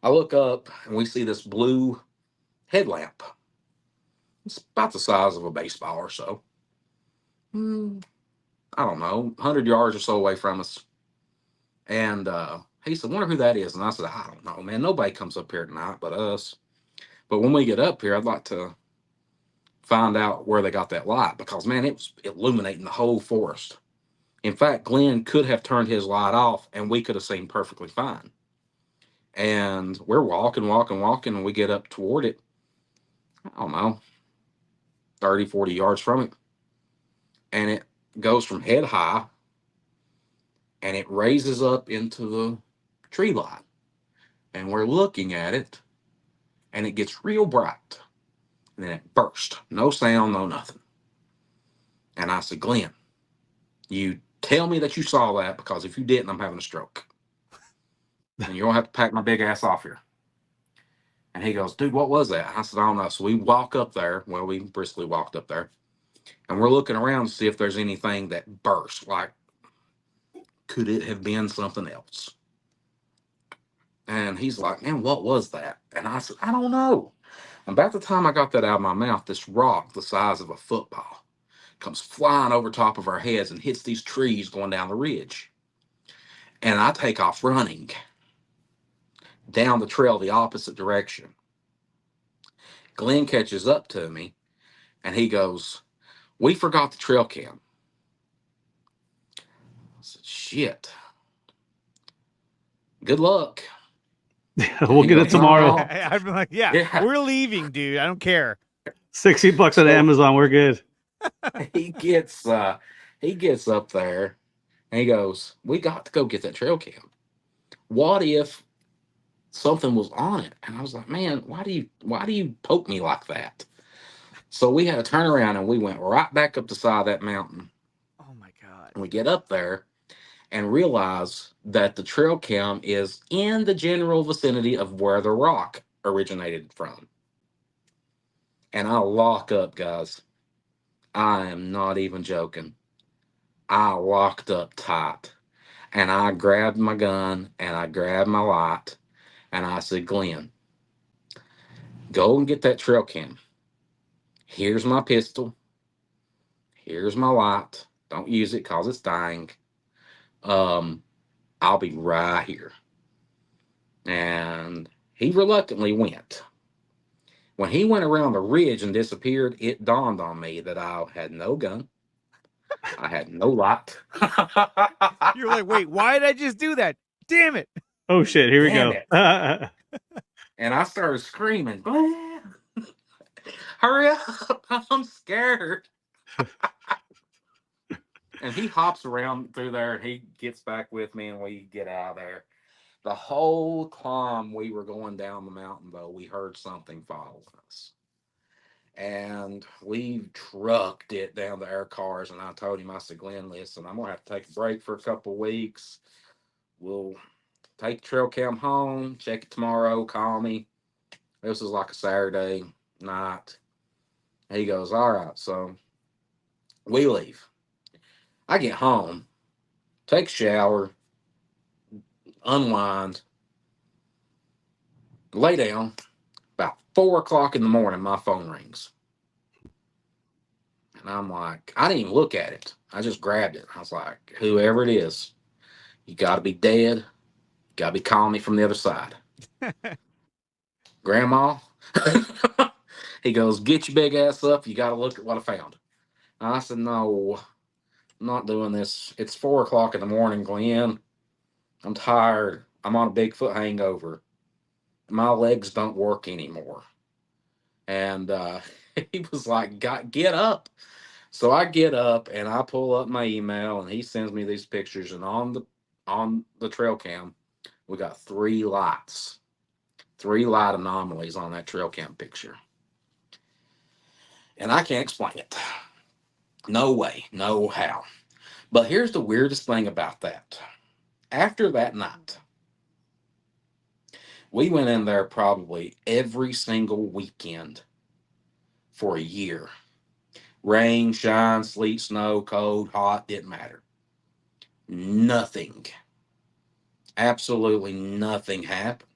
I look up, and we see this blue headlamp. It's about the size of a baseball or so. I don't know, 100 yards or so away from us. And he said, wonder who that is. And I said, I don't know, man. Nobody comes up here at night but us. But when we get up here, I'd like to find out where they got that light, because, man, it was illuminating the whole forest. In fact, Glenn could have turned his light off, and we could have seen perfectly fine. And we're walking, and we get up toward it. I don't know, 30, 40 yards from it. And it goes from head high, and it raises up into the tree line. And we're looking at it, and it gets real bright. And then it burst. No sound, no nothing. And I said, Glenn, you tell me that you saw that, because if you didn't, I'm having a stroke. And you're going to have to pack my big ass off here. And he goes, dude, what was that? I said, I don't know. So we walk up there. Well, we briskly walked up there. And we're looking around to see if there's anything that burst. Like, could it have been something else? And he's like, man, what was that? And I said, I don't know. And about the time I got that out of my mouth, this rock the size of a football comes flying over top of our heads and hits these trees going down the ridge. And I take off running down the trail the opposite direction. Glenn catches up to me, and he goes, we forgot the trail cam. I said, shit. Good luck.
We'll get it tomorrow.
I'd be like, yeah, we're leaving, dude. I don't care.
$60 on Amazon. We're good.
He gets up there, and he goes, we got to go get that trail cam. What if something was on it? And I was like, man, why do you poke me like that? So we had to turn around, and we went right back up the side of that mountain.
Oh my God.
And we get up there, and realize that the trail cam is in the general vicinity of where the rock originated from. And I lock up, guys. I am not even joking. I locked up tight. And I grabbed my gun and I grabbed my light and I said, Glenn, go and get that trail cam. Here's my pistol. Here's my light. Don't use it because it's dying. I'll be right here. And he reluctantly went. When he went around the ridge and disappeared, it dawned on me that I had no gun. I had no light.
You're like, wait, why did I just do that? Damn it.
Oh shit, here
Damn
we go.
And I started screaming, hurry up, I'm scared. And he hops around through there and he gets back with me and we get out of there. The whole climb we were going down the mountain, though, we heard something following us. And we trucked it down to our cars. And I told him, I said, Glenn, listen, I'm going to have to take a break for a couple of weeks. We'll take the trail cam home, check it tomorrow, call me. This was like a Saturday night. He goes, all right. So we leave. I get home, take a shower, unwind, lay down. About 4 o'clock in the morning, my phone rings. And I'm like, I didn't even look at it. I just grabbed it. I was like, whoever it is, you got to be dead. You got to be calling me from the other side. Grandma? He goes, get your big ass up. You got to look at what I found. And I said, no, I'm not doing this. It's 4 o'clock in the morning, Glenn. I'm tired. I'm on a Bigfoot hangover. My legs don't work anymore. And he was like, get up. So I get up and I pull up my email and he sends me these pictures. And on the trail cam, we got 3 lights, 3 light anomalies on that trail cam picture. And I can't explain it. No way, no how. But here's the weirdest thing about that. After that night, we went in there probably every single weekend for a year. Rain, shine, sleet, snow, cold, hot, didn't matter. Nothing. Absolutely nothing happened.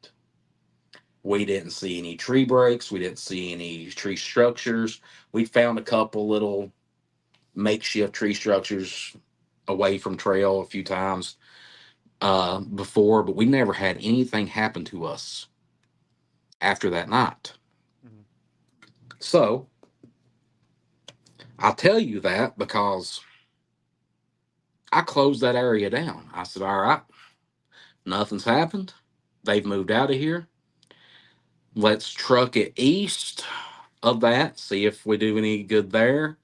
We didn't see any tree breaks. We didn't see any tree structures. We found a couple little makeshift tree structures away from trail a few times before, but we never had anything happen to us after that night. Mm-hmm. So I'll tell you that because I closed that area down. I said, all right, nothing's happened. They've moved out of here. Let's truck it east of that, see if we do any good there.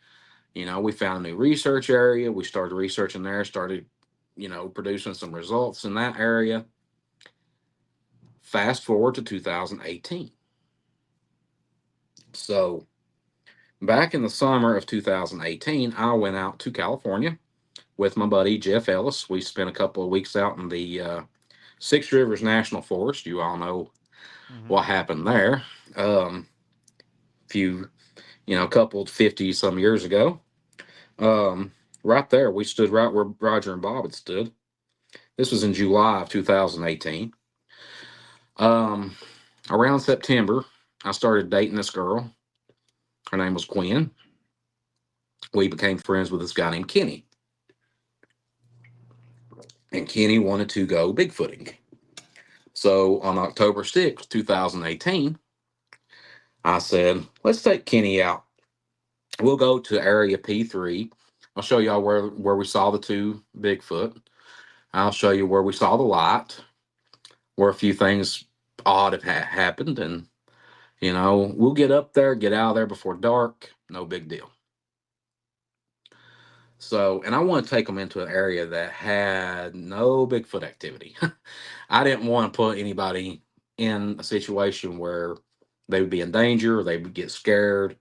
You know, we found a new research area. We started researching there, started, producing some results in that area. Fast forward to 2018. So back in the summer of 2018, I went out to California with my buddy Jeff Ellis. We spent a couple of weeks out in the Six Rivers National Forest. You all know what happened there. A couple 50 some years ago. Right there, we stood right where Roger and Bob had stood. This was in July of 2018. Around September, I started dating this girl. Her name was Gwen. We became friends with this guy named Kenny. And Kenny wanted to go Bigfooting. So on October 6th, 2018, I said, let's take Kenny out. We'll go to area P3. I'll show y'all where we saw the 2 Bigfoot. I'll show you where we saw the light, where a few things odd have happened. And, we'll get up there, get out of there before dark. No big deal. So, and I want to take them into an area that had no Bigfoot activity. I didn't want to put anybody in a situation where they would be in danger or they would get scared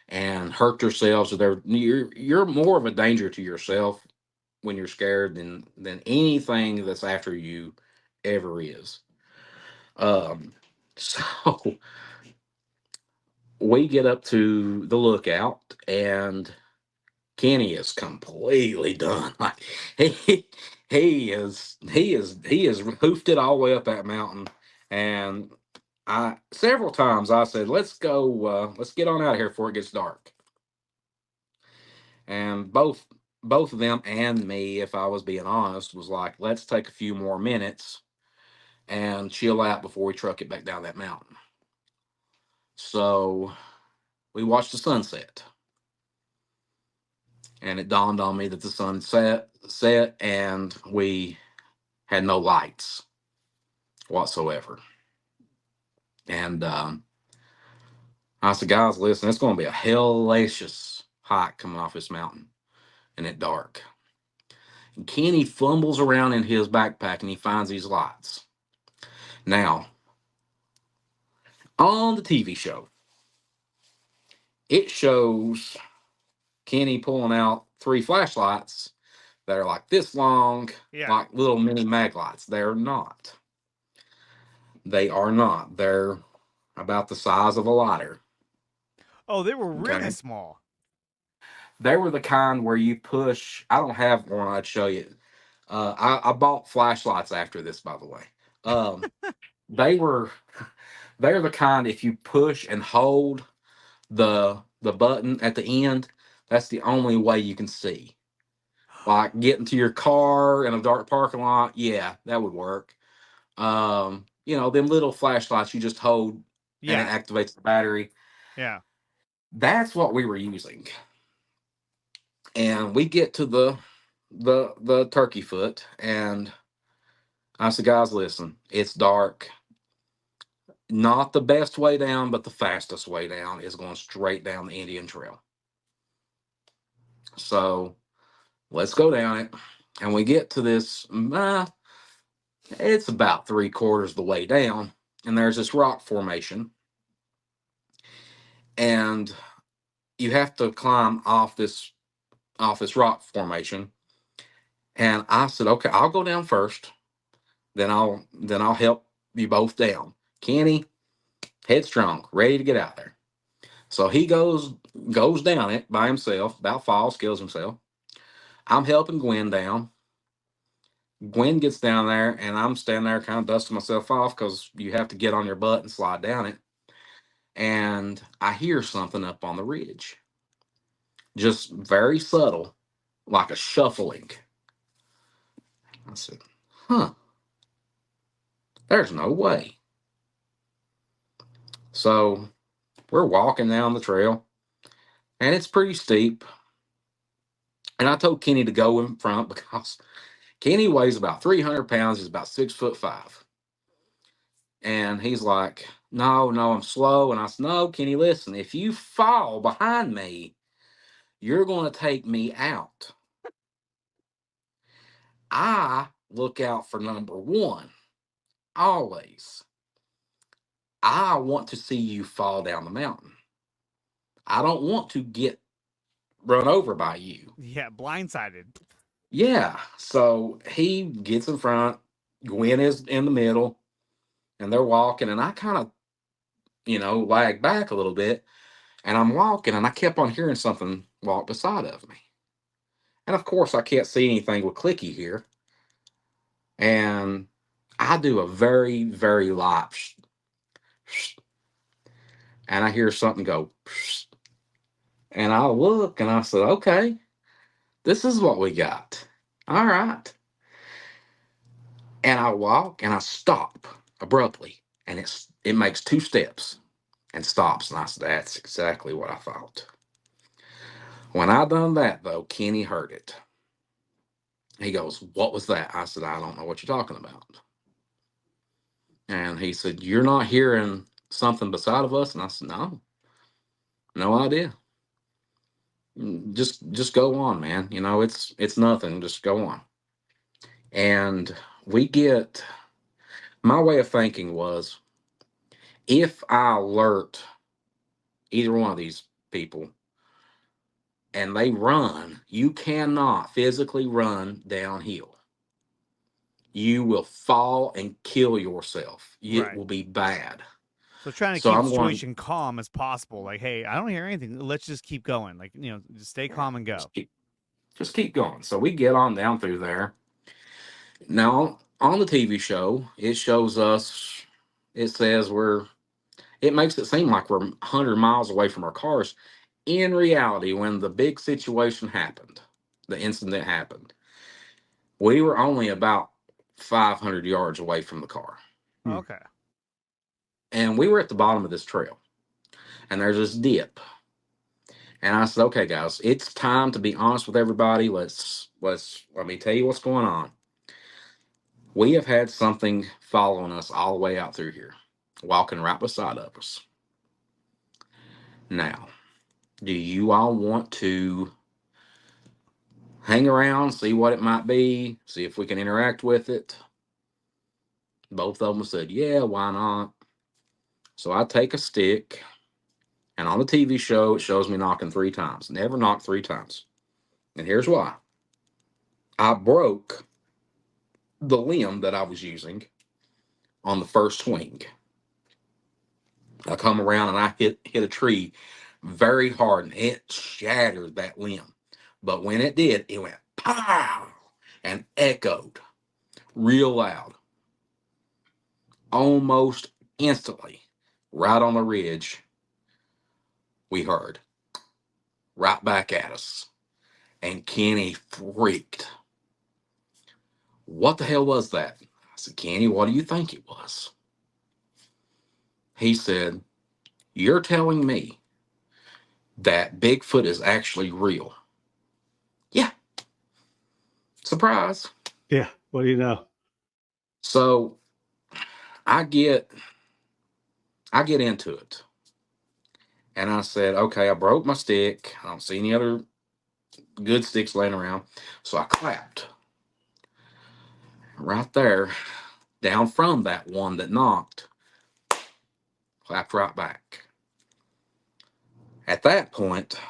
and hurt themselves. Or you're more of a danger to yourself when you're scared than anything that's after you ever is. So we get up to the lookout, and Kenny is completely done. Like he is hoofed it all the way up that mountain. And I several times I said, let's go, let's get on out of here before it gets dark. And both of them and me, if I was being honest, was like, let's take a few more minutes and chill out before we truck it back down that mountain. So we watched the sunset. And it dawned on me that the sun set and we had no lights whatsoever. And I said, guys, listen, it's going to be a hellacious hike coming off this mountain and it's dark. And Kenny fumbles around in his backpack and he finds these lights. Now, on the TV show, it shows Kenny pulling out 3 flashlights that are like this long, like little mini mag lights. They're not. They are not. They're about the size of a lighter.
Oh, they were really small.
They were the kind where you push. I don't have one. I'd show you. I bought flashlights after this, by the way. They're the kind if you push and hold the button at the end, that's the only way you can see. Like getting to your car in a dark parking lot, yeah, that would work. Them little flashlights you just hold and it activates the battery.
Yeah.
That's what we were using. And we get to the turkey foot, and I said, guys, listen, it's dark. Not the best way down, but the fastest way down is going straight down the Indian Trail. So let's go down it. And we get to this, it's about 3/4 of the way down, and there's this rock formation. And you have to climb off this rock formation. And I said, okay, I'll go down first. Then I'll help you both down. Kenny, headstrong, ready to get out there. So he goes down it by himself, about falls, kills himself. I'm helping Gwen down. Gwen gets down there, and I'm standing there kind of dusting myself off because you have to get on your butt and slide down it. And I hear something up on the ridge. Just very subtle, like a shuffling. I said, huh, there's no way. So we're walking down the trail, and it's pretty steep. And I told Kenny to go in front because Kenny weighs about 300 pounds. He's about 6'5". And he's like, no, I'm slow. And I said, no, Kenny, listen, if you fall behind me, you're going to take me out. I look out for number one, always. I want to see you fall down the mountain. I don't want to get run over by you.
Yeah, blindsided.
Yeah. So he gets in front. Gwen is in the middle, and they're walking, and I kind of, lag back a little bit, and I'm walking, and I kept on hearing something walk beside of me. And of course, I can't see anything with clicky here. And I do a very, very light and I hear something go, and I look and I said, okay, this is what we got. All right. And I walk and I stop abruptly, and it makes 2 steps and stops. And I said, that's exactly what I thought. When I done that, though, Kenny heard it. He goes, what was that? I said, I don't know what you're talking about. And he said, you're not hearing something beside of us? And I said, no idea. Just go on, man. It's nothing. Just go on. And my way of thinking was, if I alert either one of these people, and they run. You cannot physically run downhill. You will fall and kill yourself. It
Right.
will be bad.
So trying to
So
keep
I'm
the
going,
situation calm as possible. Like, hey, I don't hear anything. Let's just keep going. Like, just stay calm and go.
just keep going. So we get on down through there. Now, on the TV show, it shows us, it says it makes it seem like we're 100 miles away from our cars. In reality, when the big situation happened, the incident happened, we were only about 500 yards away from the car.
Okay.
And we were at the bottom of this trail. And there's this dip. And I said, okay, guys, it's time to be honest with everybody. Let me tell you what's going on. We have had something following us all the way out through here, walking right beside of us. Now, do you all want to hang around, see what it might be, see if we can interact with it? Both of them said, yeah, why not? So I take a stick, and on the TV show, it shows me knocking 3 times. Never knocked 3 times. And here's why. I broke the limb that I was using on the first swing. I come around and I hit a tree very hard, and it shattered that limb. But when it did, it went pow and echoed real loud. Almost instantly, right on the ridge, we heard right back at us. And Kenny freaked. What the hell was that? I said, Kenny, what do you think it was? He said, you're telling me that Bigfoot is actually real? Yeah. Surprise.
Yeah. What do you know?
So I get into it. And I said, okay, I broke my stick. I don't see any other good sticks laying around. So I clapped. Right there, down from that one that knocked, clapped right back. At that point,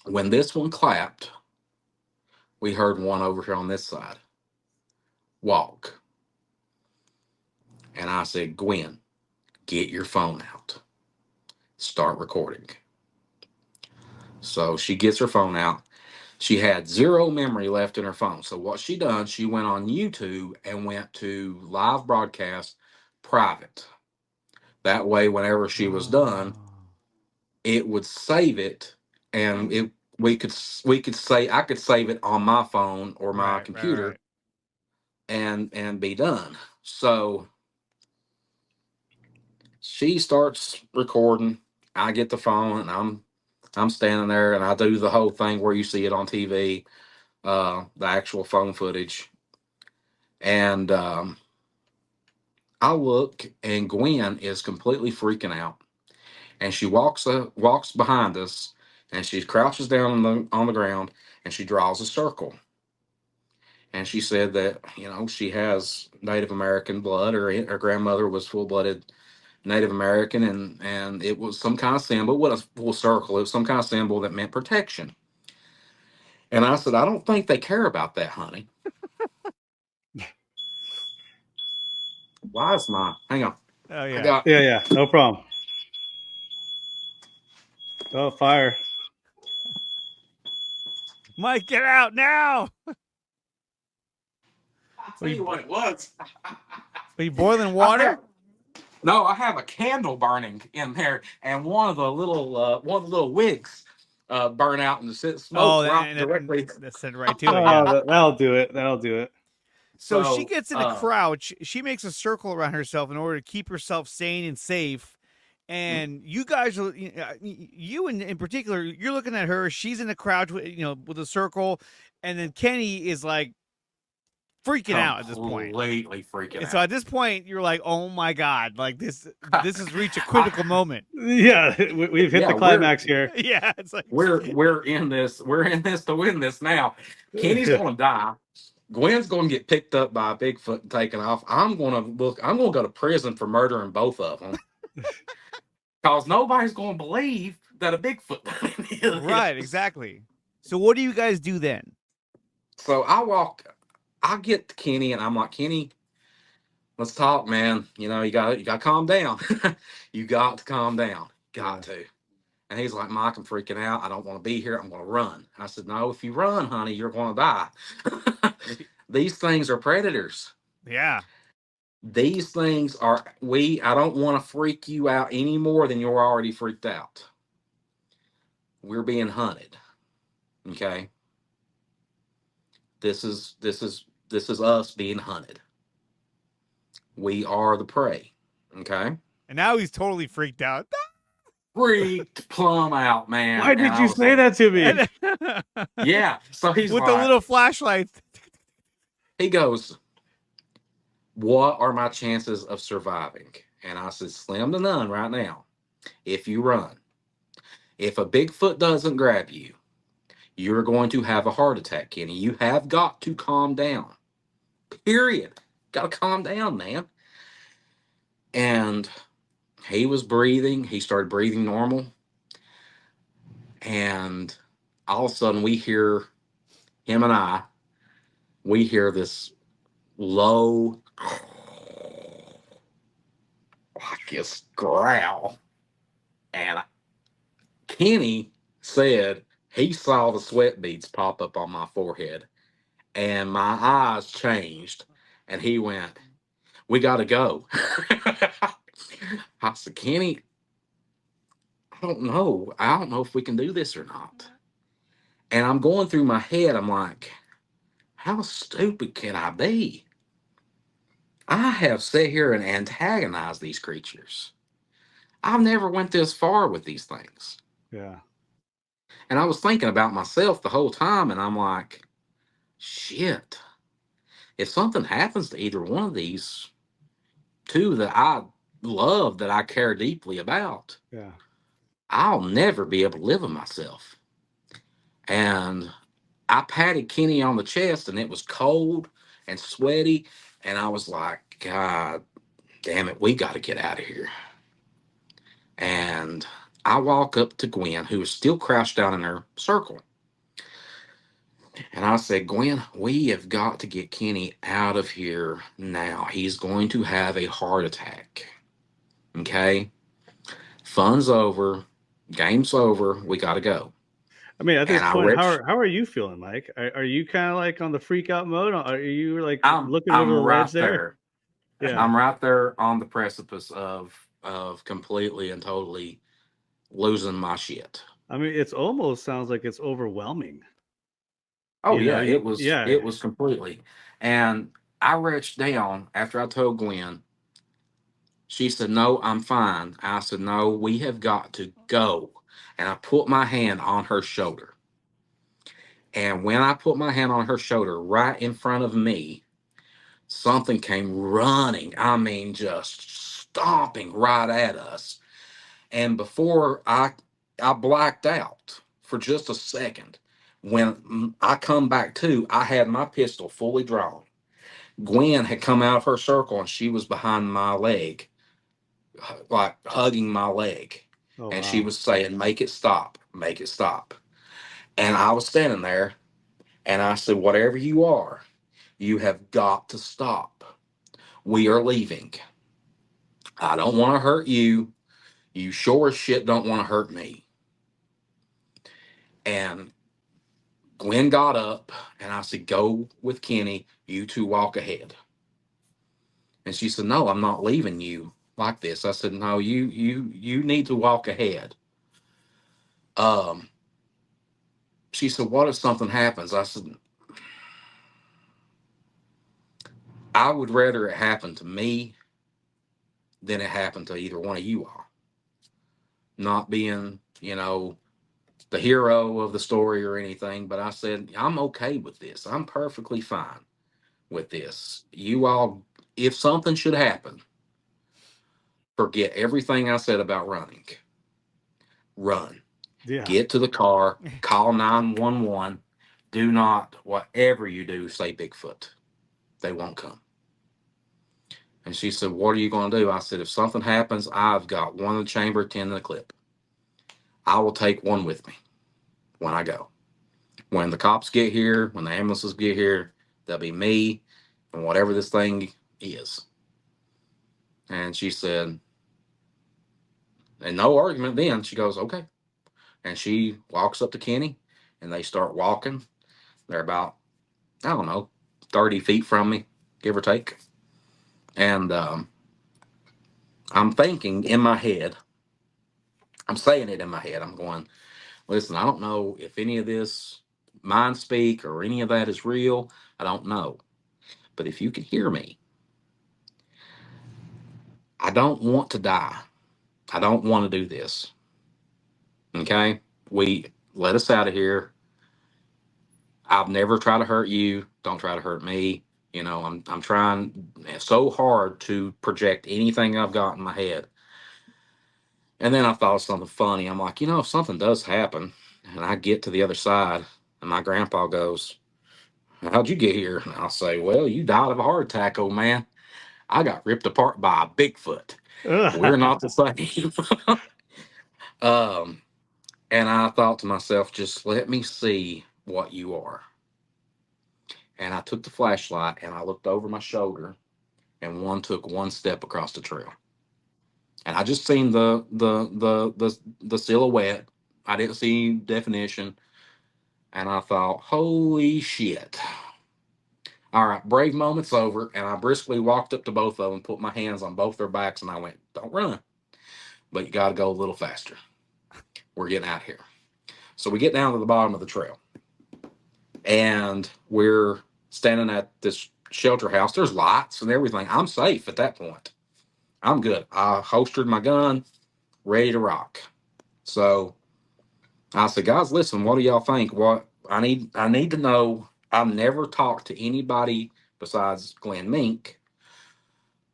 when this one clapped, we heard one over here on this side walk. And I said, Gwen, get your phone out. Start recording. So she gets her phone out. She had 0 memory left in her phone. So what she done, she went on YouTube and went to live broadcast private. That way, whenever she was done, it would save it, and we could say I could save it on my phone or my computer. Right. And be done. So she starts recording. I get the phone and I'm standing there and I do the whole thing where you see it on TV, the actual phone footage. And I look and Gwen is completely freaking out. And she walks behind us, and she crouches down on the ground, and she draws a circle. And she said that she has Native American blood, or her grandmother was full-blooded Native American, and it was some kind of symbol. What a full circle! It was some kind of symbol that meant protection. And I said, I don't think they care about that, honey. Why is my? Hang on.
Oh yeah.
Yeah. No problem. Oh, fire.
Mike, get out now.
I'll tell you what it was.
Are you boiling water?
No, I have a candle burning in there, and one of the little wicks burn out and smoke directly.
That's sent right to it. Yeah.
That'll do it. That'll do it.
So she gets in a crouch. She makes a circle around herself in order to keep herself sane and safe. And you guys, you in particular, you're looking at her. She's in a crouch, with a circle, and then Kenny is like freaking out at this point.
Completely freaking out.
And so at this point, you're like, "Oh my god! Like this has reached a critical moment."
Yeah, we've hit the climax here.
Yeah, it's like
we're in this to win this now. Kenny's gonna die. Gwen's gonna get picked up by a Bigfoot and taken off. I'm gonna go to prison for murdering both of them. Because nobody's going to believe that a Bigfoot is.
Right, exactly. So what do you guys do then?
So I get to Kenny and I'm like, Kenny, let's talk, man. You know, you gotta calm down. You got to calm down. Got to. And he's like, Mike, I'm freaking out. I don't want to be here. I'm going to run. I said, no, if you run, honey, you're going to die. These things are predators.
Yeah.
These things are, I don't want to freak you out any more than you're already freaked out. We're being hunted. Okay. This is us being hunted. We are the prey. Okay.
And now he's totally freaked out.
Freaked plumb out, man.
Why did you say that to me?
Yeah. So he's
with
like,
the little flashlight.
he goes, what are my chances of surviving? And I said, slim to none right now. If you run, if a Bigfoot doesn't grab you, you're going to have a heart attack, Kenny. You have got to calm down. Period. Got to calm down, man. And he was breathing. He started breathing normal. And all of a sudden we hear we hear this low, like this growl. And Kenny said he saw the sweat beads pop up on my forehead. And my eyes changed. And he went, we got to go. I said, Kenny, I don't know. I don't know if we can do this or not. And I'm going through my head. I'm like, how stupid can I be? I have sat here and antagonized these creatures. I've never went this far with these things.
Yeah.
And I was thinking about myself the whole time. And I'm like, shit. If something happens to either one of these two that I love, that I care deeply about,
Yeah.
I'll never be able to live with myself. And I patted Kenny on the chest and it was cold and sweaty. And I was like, God damn it, we got to get out of here. And I walk up to Gwen, who is still crouched down in her circle. And I said, Gwen, we have got to get Kenny out of here now. He's going to have a heart attack. Okay? Fun's over. Game's over. We got to go.
I mean, at this
And
point, how are you feeling, Mike? Are you kind of like on the freak out mode? Are you like looking over the
right
ledge there?
Yeah. I'm right there on the precipice of completely and totally losing my shit.
I mean, it almost sounds like it's overwhelming.
Oh yeah, it was completely. And I reached down after I told Gwen. She said, no, I'm fine. I said, no, we have got to go. And I put my hand on her shoulder. And when I put my hand on her shoulder, right in front of me, something came running. I mean, just stomping right at us. And before I blacked out for just a second. When I come back to, I had my pistol fully drawn. Gwen had come out of her circle and she was behind my leg, like hugging my leg.
Oh,
and
wow.
She was saying, make it stop, make it stop. And I was standing there and I said, whatever you are, you have got to stop. We are leaving. I don't want to hurt you. You sure as shit don't want to hurt me. And Gwen got up and I said, go with Kenny. You two walk ahead. And she said, no, I'm not leaving you like this. I said, no, you need to walk ahead. She said, what if something happens? I said, I would rather it happen to me than it happen to either one of you all. Not being, the hero of the story or anything, but I said, I'm okay with this. I'm perfectly fine with this. You all, if something should happen, forget everything I said about running. Run.
Yeah.
Get to the car, call 911. Do not, whatever you do, say Bigfoot. They won't come. And she said, what are you going to do? I said, if something happens, I've got one in the chamber, 10 in the clip. I will take one with me when I go. When the cops get here, when the ambulances get here, there'll be me and whatever this thing is. And she said, and no argument then. She goes, okay. And she walks up to Kenny and they start walking. They're about, I don't know, 30 feet from me, give or take. And I'm thinking in my head, I'm saying it in my head. I'm going, listen, I don't know if any of this mind speak or any of that is real. I don't know. But if you can hear me, I don't want to die. I don't want to do this. Okay? We let us out of here. I've never tried to hurt you. Don't try to hurt me. You know, I'm trying so hard to project anything I've got in my head. And then I thought of something funny. I'm like, you know, if something does happen and I get to the other side and my grandpa goes, how'd you get here? And I'll say, well, you died of a heart attack, old man. I got ripped apart by a Bigfoot. We're not the same. um, and I thought to myself, just let me see what you are. And I took the flashlight and I looked over my shoulder and one took one step across the trail. And I just seen the silhouette. I didn't see definition. And I thought, holy shit. All right, brave moment's over. And I briskly walked up to both of them, put my hands on both their backs, and I went, don't run. But you got to go a little faster. We're getting out here. So we get down to the bottom of the trail. And we're standing at this shelter house. There's lights and everything. I'm safe at that point. I'm good. I holstered my gun, ready to rock. So I said, guys, listen, what do y'all think? What I need to know. I've never talked to anybody besides Glenn Mink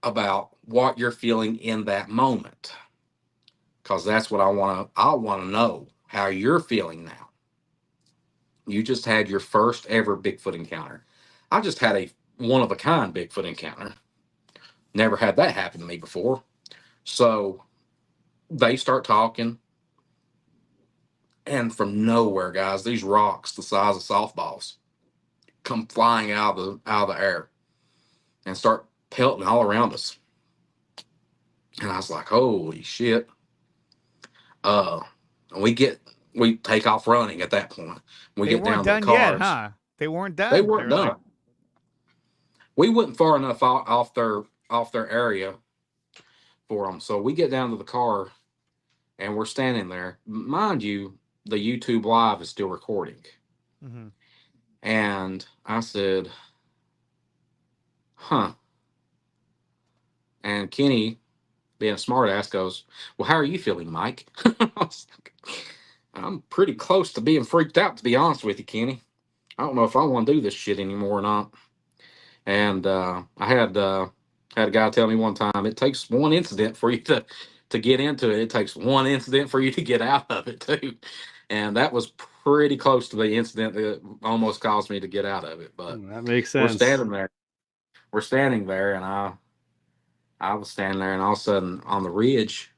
about what you're feeling in that moment. Because that's what I want to know how you're feeling now. You just had your first ever Bigfoot encounter. I just had a one of a kind Bigfoot encounter. Never had that happen to me before. So they start talking. And from nowhere, guys, these rocks the size of softballs come flying out of the air and start pelting all around us. And I was like, holy shit. We take off running at that point. We
They
get
weren't
down to the
done yet,
cars.
huh? They weren't done.
They weren't
were
done.
like,
We wasn't far enough off their area for them. So we get down to the car and we're standing there. Mind you, the YouTube live is still recording.
mm-hmm.
And I said, huh. And Kenny, being a smart ass, goes, well, how are you feeling, Mike? I was like, I'm pretty close to being freaked out, to be honest with you, Kenny. I don't know if I want to do this shit anymore or not. And I had a guy tell me one time, it takes one incident for you to get into it. It takes one incident for you to get out of it too. And that was pretty close to the incident that almost caused me to get out of it. But
That makes
we're
sense.
standing there. We're standing there, and I was standing there, and all of a sudden, on the ridge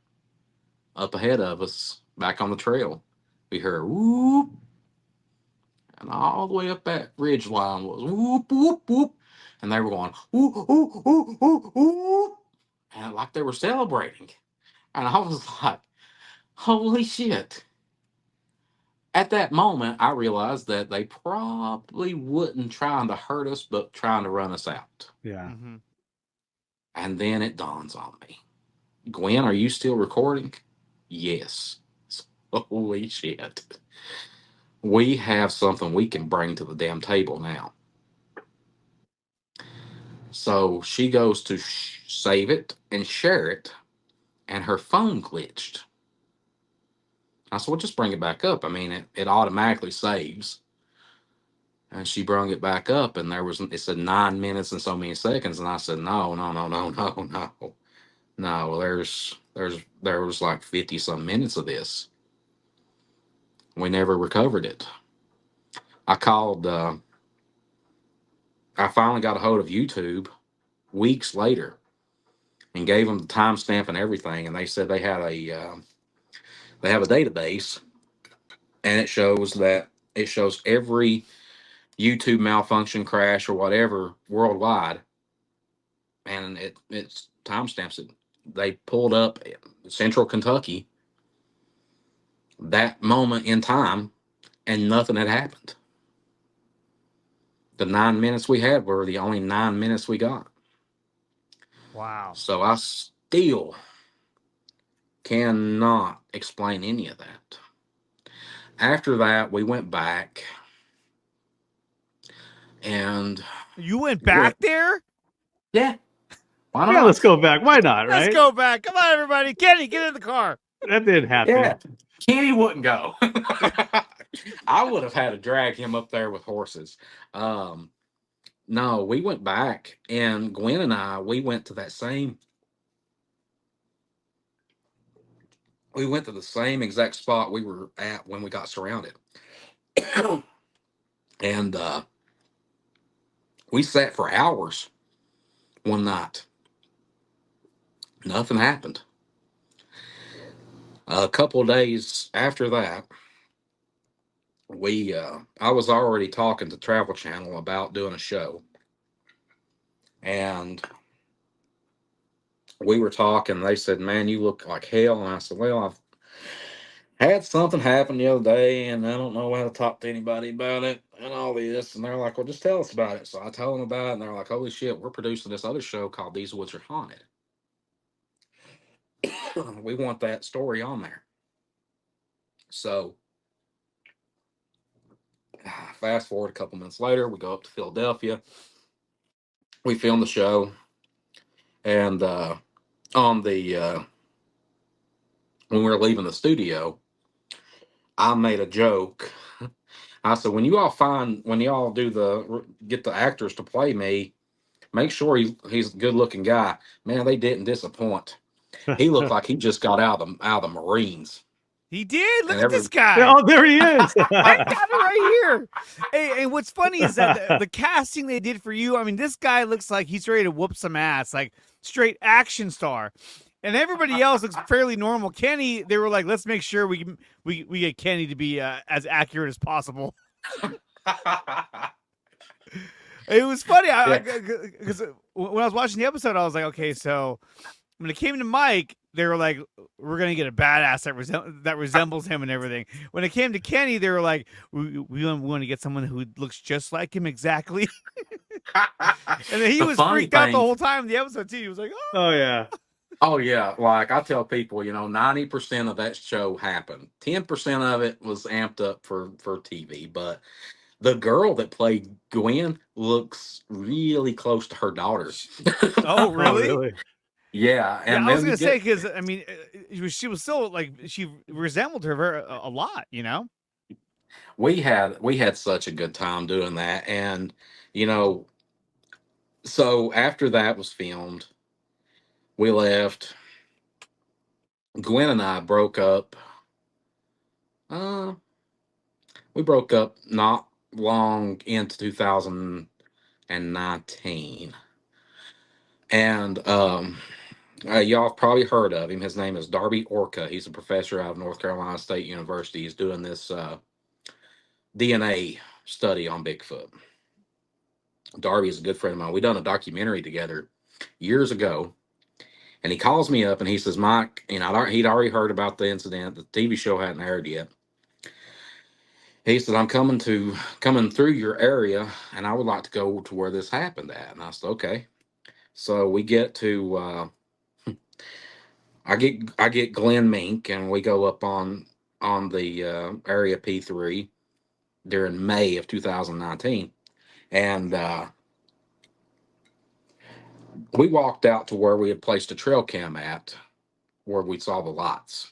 up ahead of us, back on the trail, we heard whoop, and all the way up that ridge line was whoop, whoop, whoop, and they were going whoop, whoop, whoop, whoop, whoop, and like they were celebrating, and I was like, holy shit. At that moment, I realized that they probably wouldn't trying to hurt us, but trying to run us out.
Yeah.
Mm-hmm.
And then it dawns on me. Gwen, are you still recording? Yes. Holy shit. We have something we can bring to the damn table now. So she goes to save it and share it, and her phone glitched. I said, well, just bring it back up. I mean, it automatically saves. And she brung it back up, and it said 9 minutes and so many seconds. And I said, no. There was like 50 some minutes of this. We never recovered it. I finally got a hold of YouTube weeks later and gave them the timestamp and everything. And they said they had They have a database, and it shows every YouTube malfunction, crash, or whatever worldwide, and it's timestamps it. They pulled up Central Kentucky that moment in time, and nothing had happened. The 9 minutes we had were the only 9 minutes we got.
Wow.
So I still cannot explain any of that. After that, we went back, and
You went back there?
yeah, why not?
Yeah, let's go back. Why not, right?
Let's go back. Come on, everybody. Kenny, get in the car.
That didn't happen.
Yeah, Kenny wouldn't go. I would have had to drag him up there with horses. No, we went back, and Gwen and I, we went to the same exact spot we were at when we got surrounded. And we sat for hours one night. Nothing happened. A couple of days after that, I was already talking to Travel Channel about doing a show, and we were talking. They said, "Man, you look like hell." And I said, "Well, I've had something happen the other day, and I don't know how to talk to anybody about it and all this." And they're like, "Well, just tell us about it." So I told them about it, and they're like, "Holy shit, we're producing this other show called These Woods Are Haunted. We want that story on there." So fast forward a couple months later, we go up to Philadelphia. We film the show, and on the when we were leaving the studio, I made a joke. I said, when you all get the actors to play me, make sure he's a good looking guy. Man, they didn't disappoint. He looked like he just got out of the Marines.
He did. Look at this guy.
Oh, there he is.
I got it right here. Hey, and what's funny is that the casting they did for you, I mean, this guy looks like he's ready to whoop some ass, like straight action star. And everybody else looks fairly normal. Kenny, they were like, let's make sure we get Kenny to be as accurate as possible. It was funny because when I was watching the episode, I was like, okay, so when it came to Mike, they were like, we're going to get a badass that resembles him and everything. When it came to Kenny, they were like, we want to get someone who looks just like him exactly. And then he was freaked out the whole time in the episode, too. He was like,
oh yeah.
Oh, yeah. Like I tell people, 90% of that show happened. 10% of it was amped up for TV. But the girl that played Gwen looks really close to her daughter.
Oh, really?
Oh, really?
Yeah. And
I was going to say, because, I mean, she was still like, she resembled her a lot,
We had such a good time doing that. And, so after that was filmed, we left. Gwen and I broke up. We broke up not long into 2019. And y'all have probably heard of him. His name is Darby Orca. He's a professor out of North Carolina State University. He's doing this DNA study on Bigfoot. Darby is a good friend of mine. We done a documentary together years ago. And he calls me up and he says, Mike, he'd already heard about the incident. The TV show hadn't aired yet. He said, I'm coming through your area, and I would like to go to where this happened at. And I said, okay. So we get to, I get Glenn Mink, and we go up on the area P3 during May of 2019. And we walked out to where we had placed a trail cam at, where we saw the lights.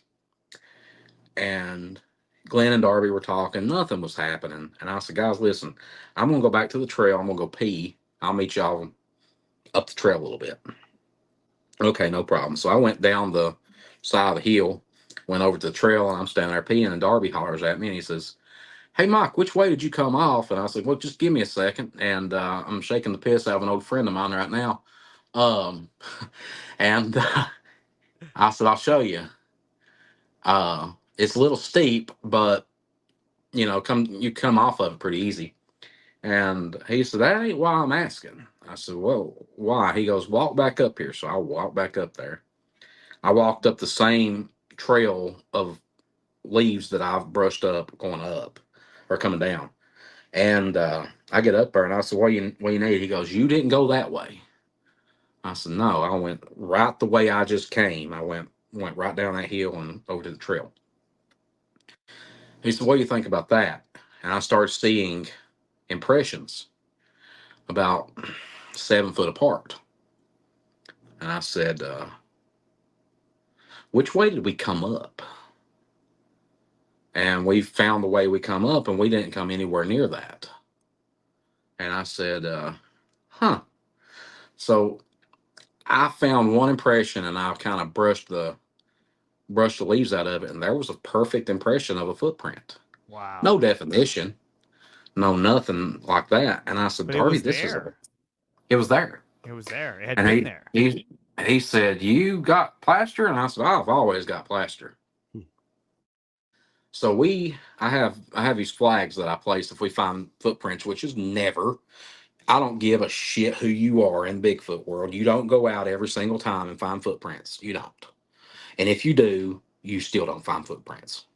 And Glenn and Darby were talking. Nothing was happening. And I said, guys, listen, I'm going to go back to the trail. I'm going to go pee. I'll meet y'all up the trail a little bit. Okay, no problem. So I went down the side of the hill, went over to the trail, and I'm standing there peeing, and Darby hollers at me, and he says, hey, Mike, which way did you come off? And I said, well, just give me a second. And I'm shaking the piss out of an old friend of mine right now. And I said, I'll show you. It's a little steep, but you come off of it pretty easy. And he said, that ain't why I'm asking. I said, well, why? He goes, walk back up here. So I walked back up there. I walked up the same trail of leaves that I've brushed up going up or coming down. And I get up there and I said, what you need? He goes, you didn't go that way. I said, no, I went right the way I just came. I went right down that hill and over to the trail. He said, what do you think about that? And I started seeing impressions about 7 foot apart. And I said, which way did we come up? And we found the way we come up, and we didn't come anywhere near that. And I said, huh. So I found one impression, and I kind of brushed the leaves out of it, and there was a perfect impression of a footprint.
Wow.
No definition, no nothing like that. And I said,
But
Darby,
it was there.
It was there.
It was there. It had
And
been there.
he said, you got plaster? And I said, I've always got plaster. So I have these flags that I place if we find footprints, which is never. I don't give a shit who you are in Bigfoot world. You don't go out every single time and find footprints. You don't. And if you do, you still don't find footprints.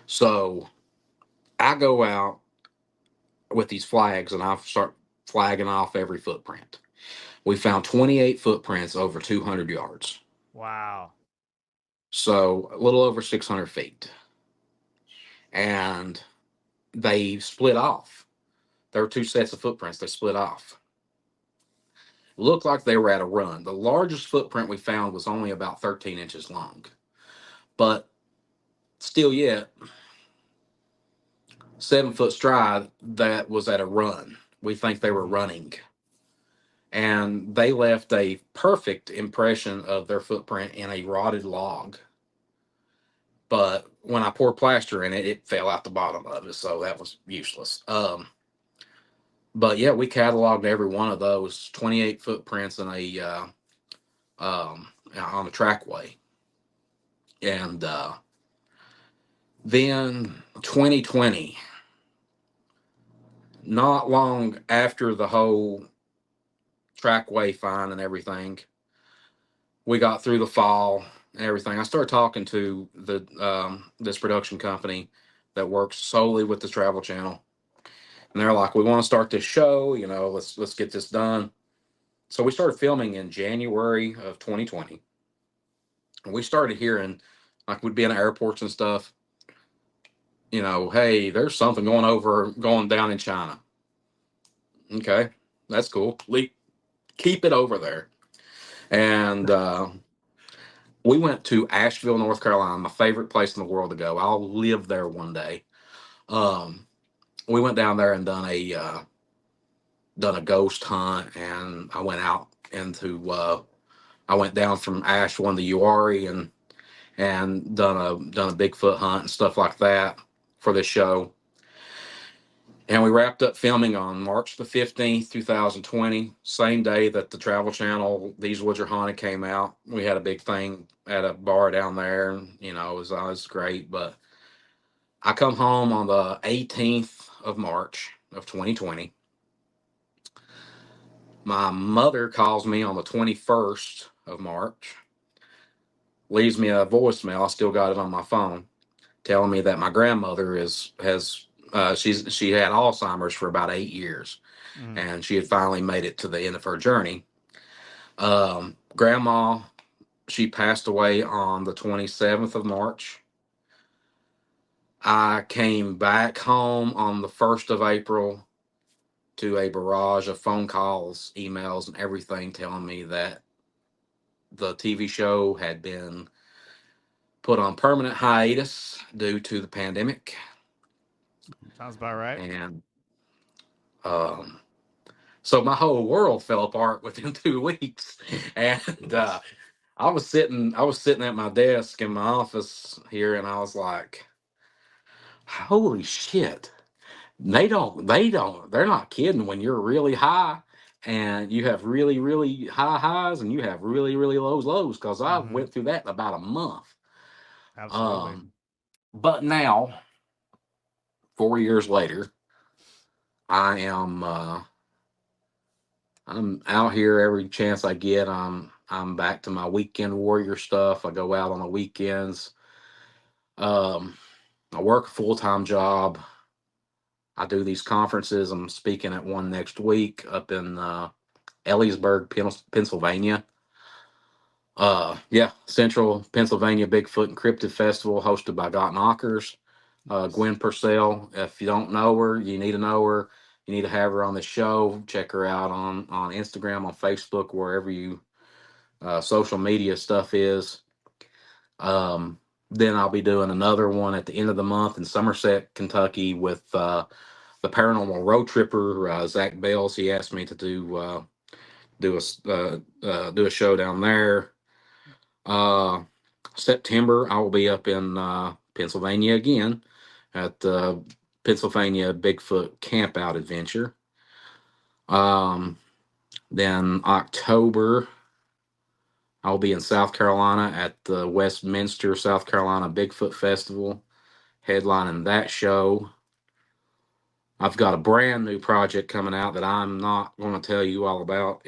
So I go out with these flags and I start flagging off every footprint. We found 28 footprints over 200 yards.
Wow.
So a little over 600 feet. And they split off. There were 2 sets of footprints. They split off. Looked like they were at a run. The largest footprint we found was only about 13 inches long. But still yet, 7 foot stride that was at a run. We think they were running. And they left a perfect impression of their footprint in a rotted log. But when I poured plaster in it, it fell out the bottom of it. So that was useless. But yeah, we cataloged every one of those 28 footprints in on the trackway. And then 2020, not long after the whole trackway find and everything, we got through the fall and everything. I started talking to this production company that works solely with the Travel Channel. And they're like, we want to start this show, let's get this done. So we started filming in January of 2020. And we started hearing, like we'd be in airports and stuff, hey, there's something going down in China. Okay, that's cool. Keep it over there. And we went to Asheville, North Carolina, my favorite place in the world to go. I'll live there one day. We went down there and done a ghost hunt, and I went out I went down from Asheville to Uwharrie and done a Bigfoot hunt and stuff like that for this show. And we wrapped up filming on March the 15th, 2020, same day that the Travel Channel, These Woods Are Haunted, came out. We had a big thing at a bar down there, and, it was great. But I come home on the 18th of March of 2020. My mother calls me on the 21st of March, leaves me a voicemail. I still got it on my phone, telling me that my grandmother she had Alzheimer's for about 8 years, and she had finally made it to the end of her journey. Grandma, she passed away on the 27th of March. I came back home on the 1st of April to a barrage of phone calls, emails, and everything telling me that the TV show had been put on permanent hiatus due to the pandemic.
Sounds about right.
And so my whole world fell apart within 2 weeks. And I was sitting at my desk in my office here, and I was like, holy shit. They're not kidding when you're really high and you have really, really high highs and you have really, really lows, because I went through that in about a month.
Absolutely.
But now, 4 years later, I am I'm out here every chance I get. I'm back to my weekend warrior stuff. I go out on the weekends. Um, I work a full time job. I do these conferences. I'm speaking at one next week up in Ellisburg, Pennsylvania. Yeah, Central Pennsylvania Bigfoot and Cryptid Festival hosted by Got Knockers. Gwen Purcell. If you don't know her, you need to know her. You need to have her on the show. Check her out on Instagram, on Facebook, wherever you social media stuff is. Then I'll be doing another one at the end of the month in Somerset, Kentucky, with the paranormal road tripper Zach Bales. He asked me to do a show down there. September, I will be up in Pennsylvania again at the Pennsylvania Bigfoot Campout Adventure. Then October, I'll be in South Carolina at the Westminster, South Carolina Bigfoot Festival, headlining that show. I've got a brand new project coming out that I'm not going to tell you all about.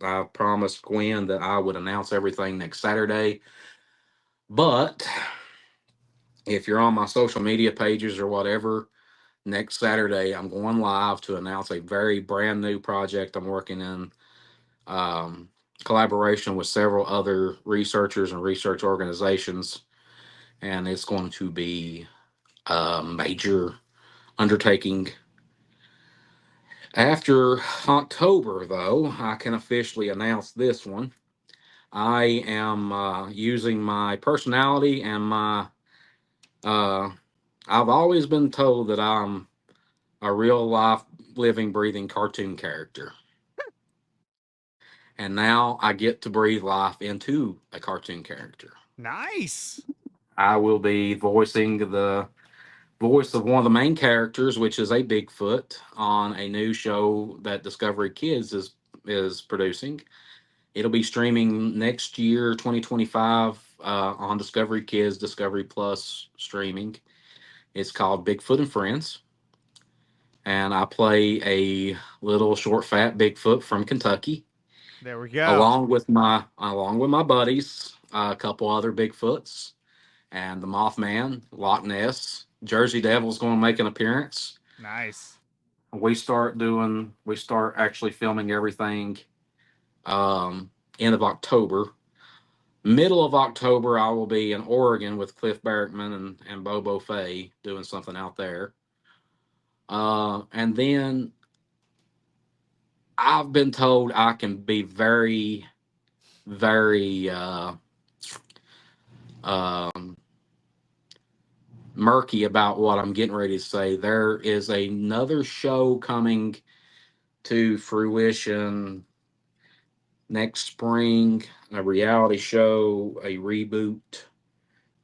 I promised Gwen that I would announce everything next Saturday. But if you're on my social media pages or whatever, next Saturday I'm going live to announce a very brand new project I'm working in, collaboration with several other researchers and research organizations. And it's going to be a major undertaking. After October, though, I can officially announce this one. I am using my personality and my. I've always been told that I'm a real life, living, breathing cartoon character. And now I get to breathe life into a cartoon character.
Nice.
I will be voicing the voice of one of the main characters, which is a Bigfoot, on a new show that Discovery Kids is producing. It'll be streaming next year, 2025, on Discovery Kids, Discovery Plus streaming. It's called Bigfoot and Friends, and I play a little short, fat Bigfoot from Kentucky,
There we go.
along with my buddies, a couple other Bigfoots, and the Mothman, Loch Ness, Jersey Devil's going to make an appearance.
Nice.
We start actually filming everything end of October. Middle of October, I will be in Oregon with Cliff Barrickman and Bobo Fay doing something out there. And then I've been told I can be very, very murky about what I'm getting ready to say. There is another show coming to fruition next spring, a reality show, a reboot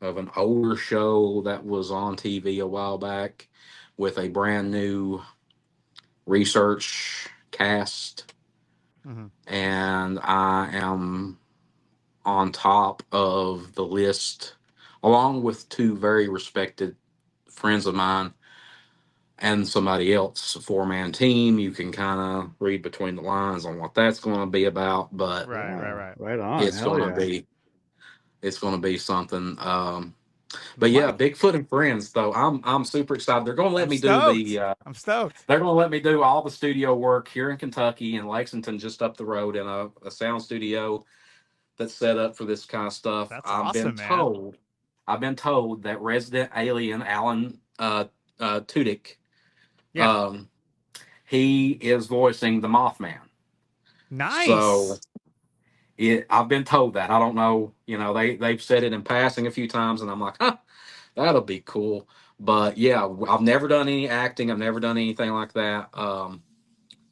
of an older show that was on TV a while back with a brand new research cast.
Mm-hmm.
And I am on top of the list, along with two very respected friends of mine and somebody else, a four-man team. You can kind of read between the lines on what that's going to be about, but
Right on.
it's
Hell
going to
yeah.
be something. But yeah, Bigfoot and Friends, though, I'm super excited. They're going to let me do
I'm stoked.
they're going to let me do all the studio work here in Kentucky, in Lexington, just up the road, in a sound studio that's set up for this kind of stuff.
That's awesome, man.
I've been told that resident alien Alan Tudyk,
Yeah.
he is voicing the Mothman.
Nice.
So I've been told that. I don't know. They've said it in passing a few times, and I'm like, huh, that'll be cool. But yeah, I've never done any acting. I've never done anything like that.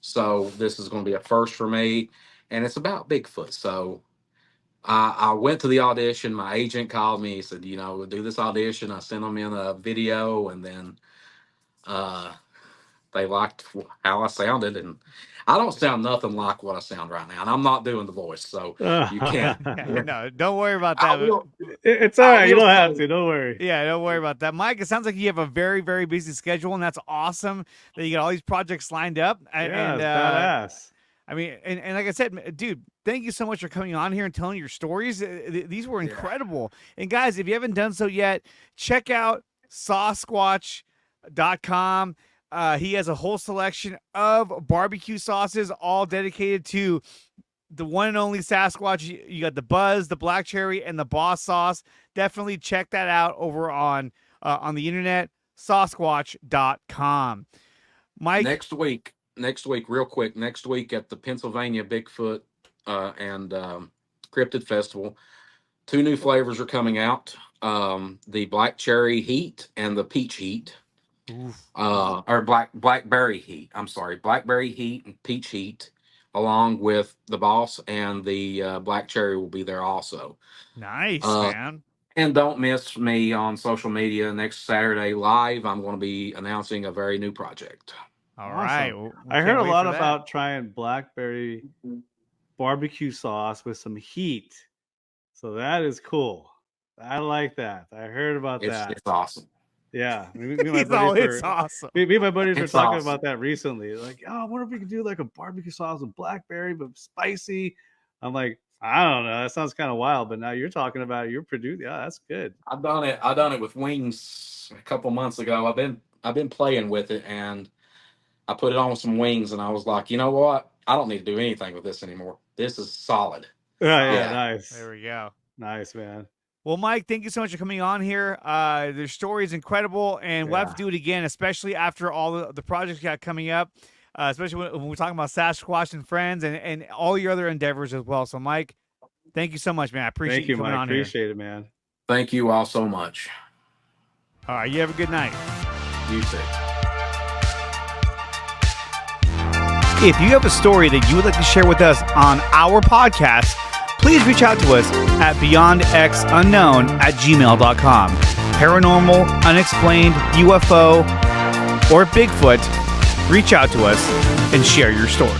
So this is going to be a first for me, and it's about Bigfoot. So I went to the audition. My agent called me. He said, we'll do this audition. I sent them in a video, and then they liked how I sounded, and I don't sound nothing like what I sound right now, and I'm not doing the voice, so you can't.
No, don't worry about
I
that.
will,
It's all
I
right. You
will
don't have
say-
to. Don't worry.
Yeah, don't worry about that, Mike. It sounds like you have a very, very busy schedule, and that's awesome that you got all these projects lined up.
Yeah,
And
it's badass.
I mean, and like I said, dude, thank you so much for coming on here and telling your stories. These were incredible. And guys, if you haven't done so yet, check out Sasquatch.com. He has a whole selection of barbecue sauces, all dedicated to the one and only Sasquatch. You got the Buzz, the Black Cherry, and the Boss sauce. Definitely check that out over on the internet, Sasquatch.com. Mike,
next week, real quick, next week at the Pennsylvania Bigfoot and Cryptid Festival, 2 new flavors are coming out: the Black Cherry Heat and the Peach Heat. Or blackberry heat. I'm sorry, blackberry heat and peach heat, along with the Boss, and the Black Cherry will be there also.
nice, man.
And don't miss me on social media next Saturday live. I'm going to be announcing a very new project.
All
Awesome.
right.
I heard a lot about trying blackberry barbecue sauce with some heat. So that is cool. I like that. I heard about that.
It's awesome.
Yeah. Me and my
It's
buddies
awesome.
me and my buddies were
It's
talking
awesome.
about that recently. Like, oh, I wonder if we could do like a barbecue sauce with blackberry, but spicy. I'm like, I don't know. That sounds kind of wild, but now you're talking about it. You're producing. Yeah, that's good.
I've done it with wings a couple months ago. I've been playing with it, and I put it on some wings, and I was like, you know what? I don't need to do anything with this anymore. This is solid.
Yeah,
Yeah.
nice.
There we go.
Nice, man.
Well, Mike, thank you so much for coming on here. Their story is incredible, and we'll have to do it again, especially after all the projects you got coming up, especially when we're talking about Sasquatch and Friends and all your other endeavors as well. So, Mike, thank you so much, man. I appreciate
Thank you,
coming
Mike.
on here.
Appreciate it, man.
Thank you all so much.
All right, you have a good night.
You too.
If you have a story that you would like to share with us on our podcast, please reach out to us at beyondxunknown@gmail.com. Paranormal, unexplained, UFO, or Bigfoot, reach out to us and share your story.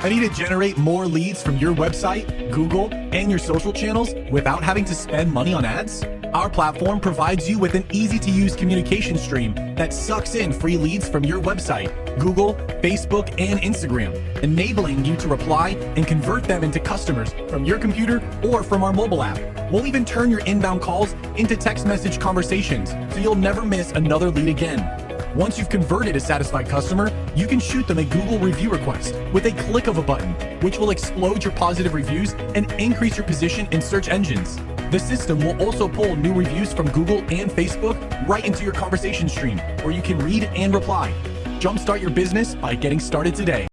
Ready to generate more leads from your website, Google, and your social channels without having to spend money on ads? Our platform provides you with an easy-to-use communication stream that sucks in free leads from your website, Google, Facebook, and Instagram, enabling you to reply and convert them into customers from your computer or from our mobile app. We'll even turn your inbound calls into text message conversations, so you'll never miss another lead again. Once you've converted a satisfied customer, you can shoot them a Google review request with a click of a button, which will explode your positive reviews and increase your position in search engines. The system will also pull new reviews from Google and Facebook right into your conversation stream, where you can read and reply. Jumpstart your business by getting started today.